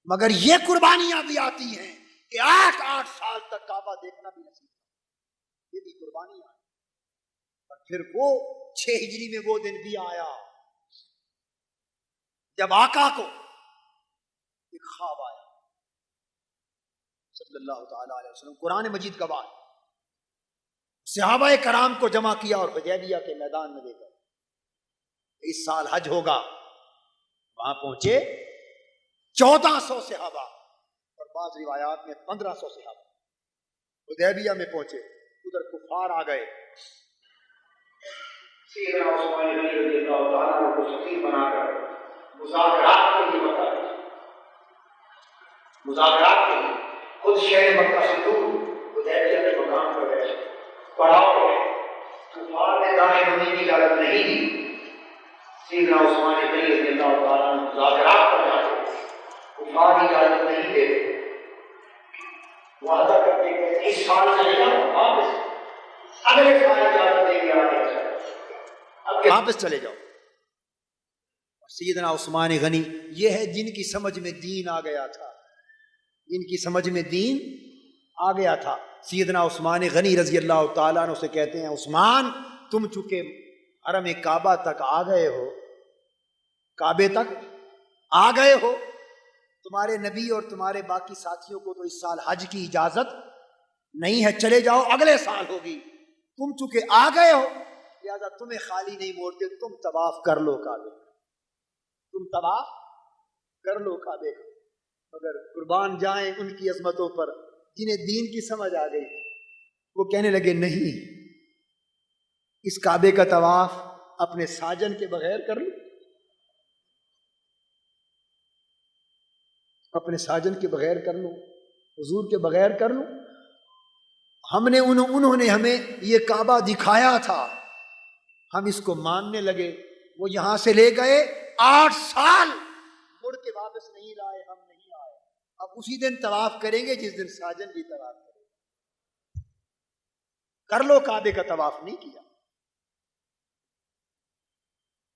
مگر یہ قربانیاں بھی آتی ہیں کہ 8 سال تک کعبہ دیکھنا بھی نصیب تھا، یہ بھی قربانیاں ہیں۔ اور پھر وہ 6 ہجری میں وہ دن بھی آیا جب آقا کو ایک خواب آیا صلی اللہ تعالی علیہ وسلم، قرآن مجید گواہ ہے۔ صحابہ کرام کو جمع کیا اور حدیبیہ کے میدان میں لے گئے، اس سال حج ہوگا، وہاں پہنچے 1400 صحابہ اور بعض روایات میں 1500 صحابہ حدیبیہ میں پہنچے، ادھر کفار آ گئے، سیدنا عثمان غنی رضی اللہ تعالیٰ عنہ کو سفیر بنا کر مذاکرات کے لیے بتایا، مذاکرات کے لیے خود شہر مکہ سے دور حدیبیہ کے مقام پر گئے، پڑاؤ ہے، کفار نے داخل ہونے کی اجازت نہیں دی، سیدنا عثمان غنی رضی اللہ تعالیٰ عنہ مذاکرات پر جاتے، کفار اجازت نہیں دیتے، وعدہ کرتے کہ اس سال چلے جاؤ واپس، اگلے سال اجازت دیں گے آگے اب واپس چلے جاؤ۔ سیدنا عثمان غنی یہ ہے جن کی سمجھ میں دین آ گیا تھا، جن کی سمجھ میں دین آ گیا تھا۔ سیدنا عثمان غنی رضی اللہ تعالیٰ عنہ سے کہتے ہیں عثمان تم چونکہ حرم کعبہ تک آ گئے ہو، کعبے تک آ گئے ہو، تمہارے نبی اور تمہارے باقی ساتھیوں کو تو اس سال حج کی اجازت نہیں ہے، چلے جاؤ اگلے سال ہوگی، تم چونکہ آ گئے ہو لہذا تمہیں خالی نہیں موڑتے، تم طواف کر لو کعبے کا، تم طواف کر لو کعبے کا۔ مگر قربان جائیں ان کی عظمتوں پر جنہیں دین کی سمجھ آ گئی، وہ کہنے لگے نہیں، اس کعبے کا طواف اپنے ساجن کے بغیر کر لو، اپنے ساجن کے بغیر کر لو، حضور کے بغیر کر لو۔ ہم نے انہوں نے ہمیں یہ کعبہ دکھایا تھا، ہم اس کو ماننے لگے، وہ یہاں سے لے گئے، 8 سال مڑ کے واپس نہیں لائے، ہم نہیں آئے، اب اسی دن طواف کریں گے جس دن ساجن بھی طواف کریں گے، کر لو کعبے کا طواف نہیں کیا۔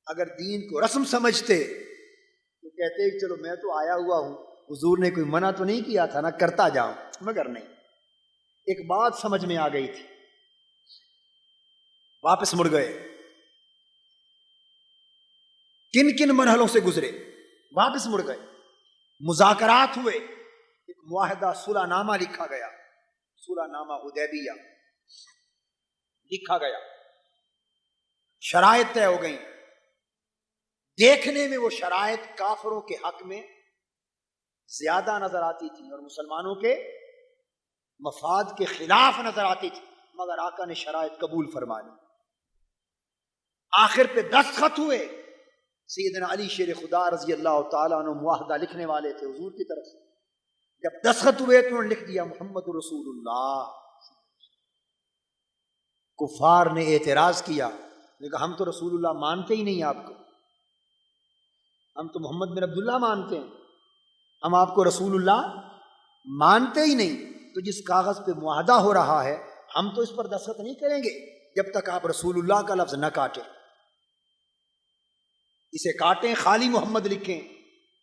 اگر دین کو رسم سمجھتے تو کہتے کہ چلو میں تو آیا ہوا ہوں، حضور نے کوئی منع تو نہیں کیا تھا نا، کرتا جاؤں، مگر نہیں۔ ایک بات سمجھ میں آ گئی تھی، واپس مڑ گئے، کن کن مرحلوں سے گزرے، واپس مڑ گئے، مذاکرات ہوئے، ایک معاہدہ صلح نامہ لکھا گیا، صلح نامہ حدیبیہ لکھا گیا، شرائط طے ہو گئیں۔ دیکھنے میں وہ شرائط کافروں کے حق میں زیادہ نظر آتی تھی اور مسلمانوں کے مفاد کے خلاف نظر آتی تھی، مگر آقا نے شرائط قبول فرما لی۔ آخر پہ دستخط ہوئے، سیدنا علی شیر خدا رضی اللہ تعالیٰ عنہ معاہدہ لکھنے والے تھے حضور کی طرف سے۔ جب دستخط ہوئے تو انہوں نے لکھ دیا محمد رسول اللہ۔ کفار نے اعتراض کیا، کہا ہم تو رسول اللہ مانتے ہی نہیں، آپ کو ہم تو محمد بن عبداللہ مانتے ہیں، ہم آپ کو رسول اللہ مانتے ہی نہیں، تو جس کاغذ پہ معاہدہ ہو رہا ہے ہم تو اس پر دستخط نہیں کریں گے جب تک آپ رسول اللہ کا لفظ نہ کاٹیں، اسے کاٹیں، خالی محمد لکھیں،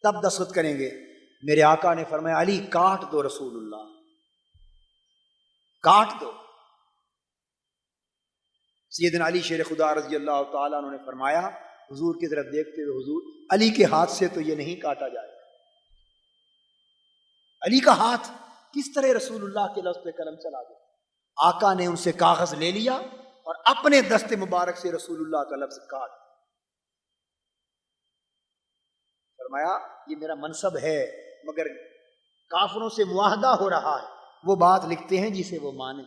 تب دستخط کریں گے۔ میرے آقا نے فرمایا علی کاٹ دو رسول اللہ، کاٹ دو۔ سیدنا علی شیر خدا رضی اللہ تعالیٰ عنہ نے فرمایا حضور کی طرف دیکھتے ہوئے، حضور علی کے ہاتھ سے تو یہ نہیں کاٹا جائے گا، علی کا ہاتھ کس طرح رسول اللہ کے لفظ پہ قلم چلا دے۔ آقا نے ان سے کاغذ لے لیا اور اپنے دست مبارک سے رسول اللہ کا لفظ کاٹ، فرمایا یہ میرا منصب ہے، مگر کافروں سے معاہدہ ہو رہا ہے، وہ بات لکھتے ہیں جسے وہ مانے۔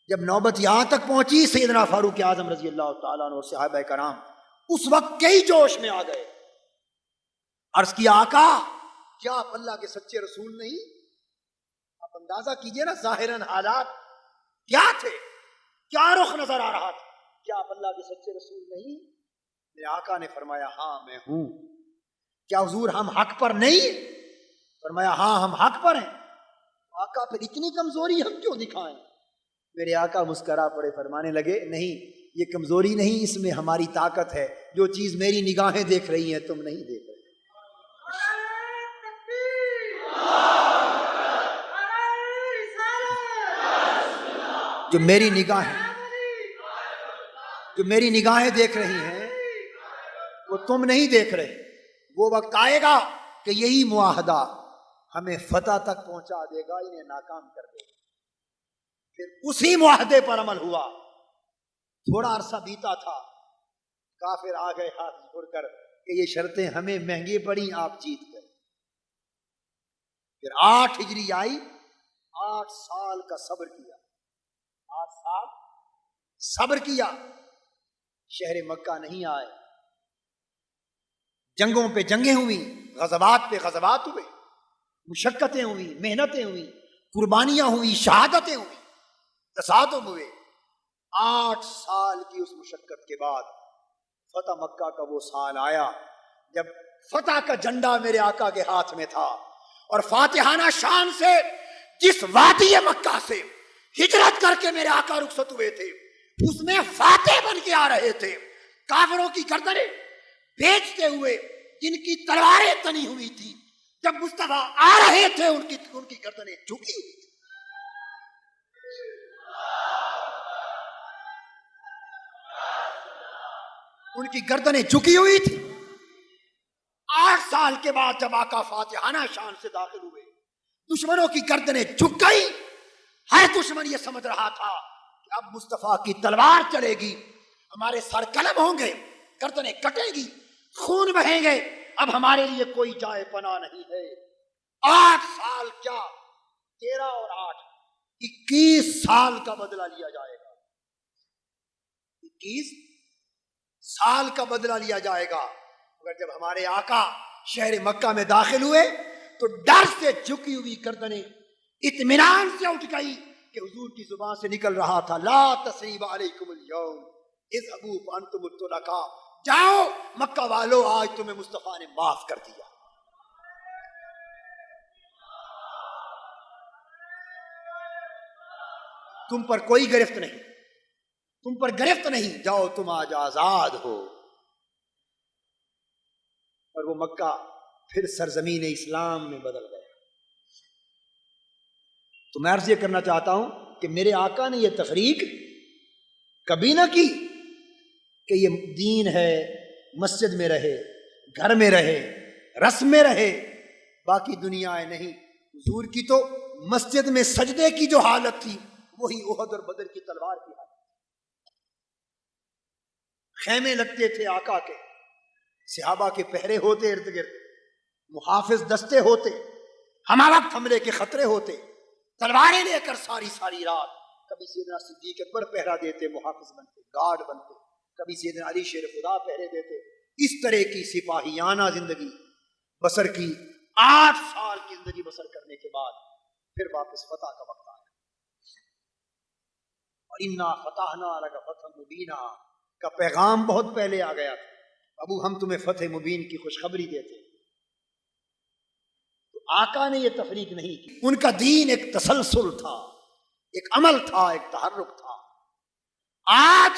جب نوبت یہاں تک پہنچی، سیدنا فاروق اعظم رضی اللہ تعالیٰ عنہ اور صحابہ کرام اس وقت کئی جوش میں آ گئے، عرض کیا آقا کیا آپ اللہ کے سچے رسول نہیں؟ آپ اندازہ کیجئے نا ظاہراً حالات کیا تھے، کیا رخ نظر آ رہا تھا، کیا آپ اللہ کے سچے رسول نہیں؟ میرے آقا نے فرمایا ہاں میں ہوں۔ کیا حضور ہم حق پر نہیں؟ فرمایا ہاں ہم حق پر ہیں۔ آقا پھر اتنی کمزوری ہم کیوں دکھائیں؟ میرے آقا مسکرا پڑے، فرمانے لگے نہیں یہ کمزوری نہیں، اس میں ہماری طاقت ہے، جو چیز میری نگاہیں دیکھ رہی ہیں تم نہیں دیکھ رہے۔ جو میری نگاہیں دیکھ رہی ہیں وہ تم نہیں دیکھ رہے۔ وہ وقت آئے گا کہ یہی معاہدہ ہمیں فتح تک پہنچا دے گا، انہیں ناکام کر دے گا۔ پھر اسی معاہدے پر عمل ہوا۔ تھوڑا عرصہ بیتا تھا، کافر آ گئے ہاتھ جوڑ کر کہ یہ شرطیں ہمیں مہنگی پڑیں، آپ جیت گئے۔ پھر 8 ہجری آئی، 8 سال کا صبر کیا، 8 سال صبر کیا، شہر مکہ نہیں آئے، جنگوں پہ جنگیں ہوئی، غزوات پہ غزوات ہوئے، مشقتیں ہوئی، محنتیں ہوئی، قربانیاں ہوئی، شہادتیں ہوئی، تصادم ہوئے۔ 8 سال کی اس مشقت کے بعد فتح مکہ کا وہ سال آیا جب فتح کا جھنڈا میرے آقا کے ہاتھ میں تھا، اور فاتحانہ شان سے جس وادی مکہ سے ہجرت کر کے میرے آقا رخصت ہوئے تھے اس میں فاتح بن کے آ رہے تھے، کافروں کی گردنیں بیچتے ہوئے، جن کی تلواریں تنی ہوئی تھی، جب مصطفیٰ آ رہے تھے ان کی گردنیں جھکی ہوئی تھی۔ ان کی گردنیں جھکی ہوئی تھی۔ 8 سال کے بعد جب آقا فاتحانہ شان سے داخل ہوئے، دشمنوں کی گردنیں جھک گئی۔ ہر دشمن یہ سمجھ رہا تھا کہ اب مصطفیٰ کی تلوار چلے گی، ہمارے سر قلم ہوں گے، گردنیں کٹیں گی، خون بہیں گے، اب ہمارے لیے کوئی جائے پناہ نہیں ہے۔ 8 سال کیا، 13 اور 8 21 سال کا بدلہ لیا جائے گا، 21 سال کا بدلہ لیا جائے گا۔ مگر جب ہمارے آقا شہر مکہ میں داخل ہوئے تو ڈر سے جھکی ہوئی گردنیں اطمینان سے اٹھ گئی کہ حضور کی زبان سے نکل رہا تھا لا تثریب علیکم اليوم اذهبوا فانتم الطلقاء، جاؤ مکہ والو آج تمہیں مصطفیٰ نے معاف کر دیا۔ تم پر کوئی گرفت نہیں، تم پر گرفت نہیں، جاؤ تم آج آزاد ہو۔ اور وہ مکہ پھر سرزمین اسلام میں بدل گیا۔ تو میں عرض یہ کرنا چاہتا ہوں کہ میرے آقا نے یہ تفریق کبھی نہ کی کہ یہ دین ہے، مسجد میں رہے، گھر میں رہے، رسم میں رہے، باقی دنیا نہیں. حضور کی تو مسجد میں سجدے کی جو حالت تھی وہی احد اور بدر کی تلوار کی حالت. خیمے لگتے تھے آقا کے، صحابہ کے پہرے ہوتے ارد گرد، محافظ دستے ہوتے، ہمہ وقت حملے کے خطرے ہوتے، تلواریں لے کر ساری ساری رات. کبھی سیدنا صدیق اکبر پہرا دیتے، محافظ بنتے، گارڈ بنتے، کبھی سیدنا علی شیر خدا پہرے دیتے. اس طرح کی سپاہیانہ زندگی بسر کی. 8 سال کی زندگی بسر کرنے کے بعد پھر واپس فتح کا وقت آیا. اور انا فتحنا لک فتحا مبینا کا پیغام بہت پہلے آ گیا تھا. ابو ہم تمہیں فتح مبین کی خوشخبری دیتے. تو آقا نے یہ تفریق نہیں کی. ان کا دین ایک تسلسل تھا، ایک عمل تھا، ایک تحرک تھا. آج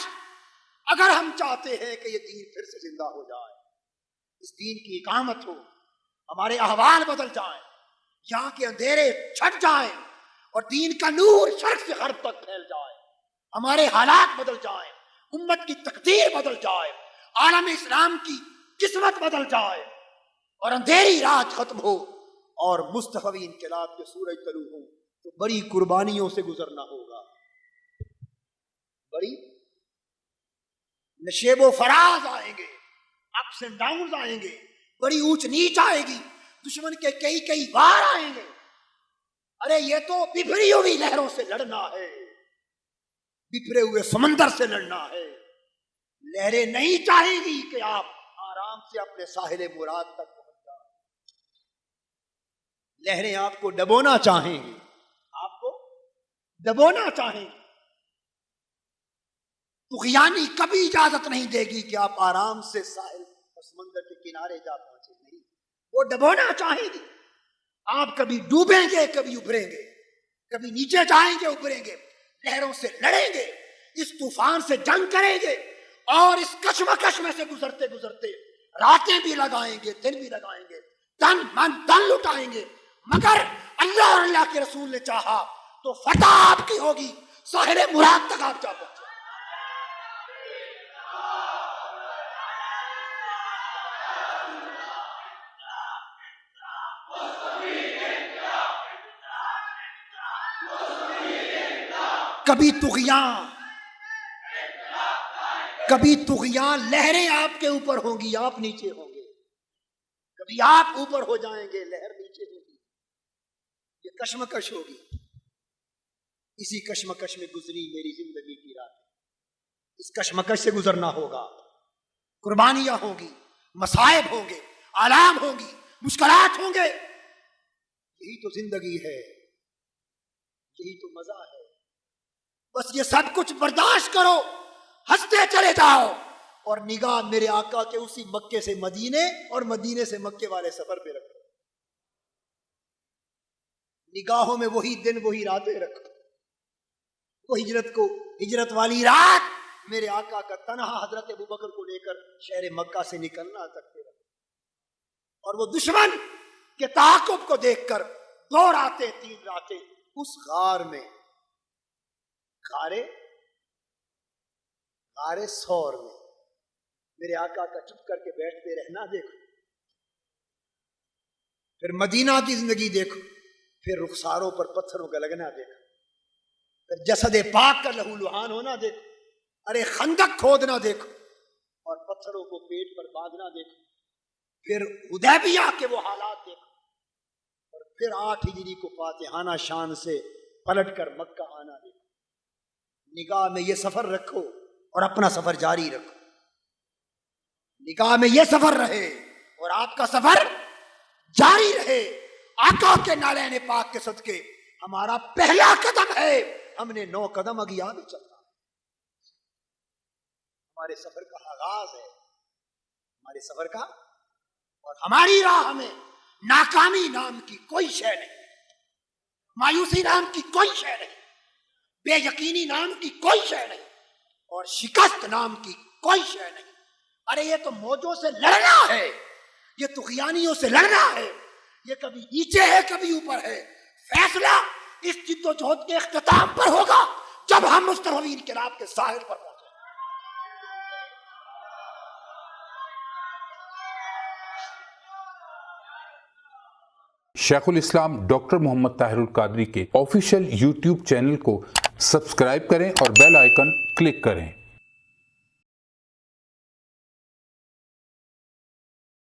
اگر ہم چاہتے ہیں کہ یہ دین پھر سے زندہ ہو جائے، اس دین کی اقامت ہو، ہمارے احوال بدل جائیں، یہاں کے اندھیرے چھٹ جائیں اور دین کا نور شرق سے غرب تک پھیل جائے، ہمارے حالات بدل جائیں، امت کی تقدیر بدل جائے، عالم اسلام کی قسمت بدل جائے اور اندھیری رات ختم ہو اور مصطفی انقلاب کے سورج طلوع ہو، تو بڑی قربانیوں سے گزرنا ہوگا. بڑی نشیب و فراز آئیں گے، اپس اینڈ ڈاؤنز آئیں گے، بڑی اونچ نیچ آئے گی، دشمن کے کئی وار آئیں گے. ارے یہ تو بفری ہوئی لہروں سے لڑنا ہے، بفرے ہوئے سمندر سے لڑنا ہے. لہریں نہیں چاہیں گی کہ آپ آرام سے اپنے ساحل مراد تک پہنچ جائیں. لہریں آپ کو ڈبونا چاہیں گی، آپ کو ڈبونا چاہیں گی. طغیانی کبھی اجازت نہیں دے گی کہ آپ آرام سے ساحل اور سمندر کے کنارے جا پہنچے. نہیں، وہ ڈبونا چاہیں گی. آپ کبھی ڈوبیں گے، کبھی ابھریں گے، کبھی نیچے جائیں گے، ابھریں گے، لہروں سے لڑیں گے، اس طوفان سے جنگ کریں گے اور اس کشمکش میں سے گزرتے گزرتے راتیں بھی لگائیں گے، دن بھی لگائیں گے، تن من تن لٹائیں گے. مگر اللہ اور اللہ کے رسول نے چاہا تو فتح آپ کی ہوگی، ساحل مراد تک آپ جا پہنچے. کبھی طغیان لہریں آپ کے اوپر ہوں گی، آپ نیچے ہوں گے. کبھی آپ اوپر ہو جائیں گے، لہر نیچے ہوگی. یہ کشمکش ہوگی. اسی کشمکش میں گزری میری زندگی کی رات. اس کشمکش سے گزرنا ہوگا. قربانیاں ہوں گی، مصائب ہوں گے، آلام ہوں گی، مشکلات ہوں گے. یہی تو زندگی ہے، یہی تو مزہ ہے. بس یہ سب کچھ برداشت کرو، ہنستے چلے جاؤ اور نگاہ میرے آقا کے اسی مکے سے مدینے اور مدینے سے مکے والے سفر پہ رکھو. نگاہوں میں وہی دن، وہی راتیں رکھو. وہ ہجرت والی رات میرے آقا کا تنہا حضرت ابوبکر کو لے کر شہر مکہ سے نکلنا تک پہ رکھو. اور وہ دشمن کے تعاقب کو دیکھ کر 2 راتیں 3 راتیں اس غار میں، غارے سور میں میرے آقا کا چپ کر کے بیٹھتے رہنا دیکھو. پھر مدینہ کی زندگی دیکھو، پھر رخساروں پر پتھروں کا لگنا دیکھو، پھر جسد پاک کا لہو لہان ہونا دیکھو. ارے خندق کھودنا دیکھو اور پتھروں کو پیٹ پر باندھنا دیکھو. پھر حدیبیہ کے وہ حالات دیکھو اور پھر 8 ہجری کو فاتحانہ شان سے پلٹ کر مکہ آنا دیکھو. نگاہ میں یہ سفر رکھو اور اپنا سفر جاری رکھو. نگاہ میں یہ سفر رہے اور آپ کا سفر جاری رہے. آقا کے نالین پاک کے صدقے ہمارا پہلا قدم ہے، ہم نے 9 قدم اگی آگے چلنا. ہمارے سفر کا آغاز ہے، ہمارے سفر کا. اور ہماری راہ میں ناکامی نام کی کوئی شے نہیں، مایوسی نام کی کوئی شے نہیں، بے یقینی نام کی کوئی شے نہیں، اور شکست نام کی کوئی شے نہیں. ارے یہ تو موجوں سے لڑنا ہے، یہ طغیانیوں سے لڑنا ہے. یہ کبھی نیچے ہے، کبھی اوپر ہے. فیصلہ اس جد و جہد کے اختتام پر ہوگا جب ہم مصطفی انقلاب کے ساحل پر پہنچیں. شیخ الاسلام ڈاکٹر محمد طاہر القادری کے آفیشیل یوٹیوب چینل کو سبسکرائب کریں اور بیل آئیکن کلک کریں۔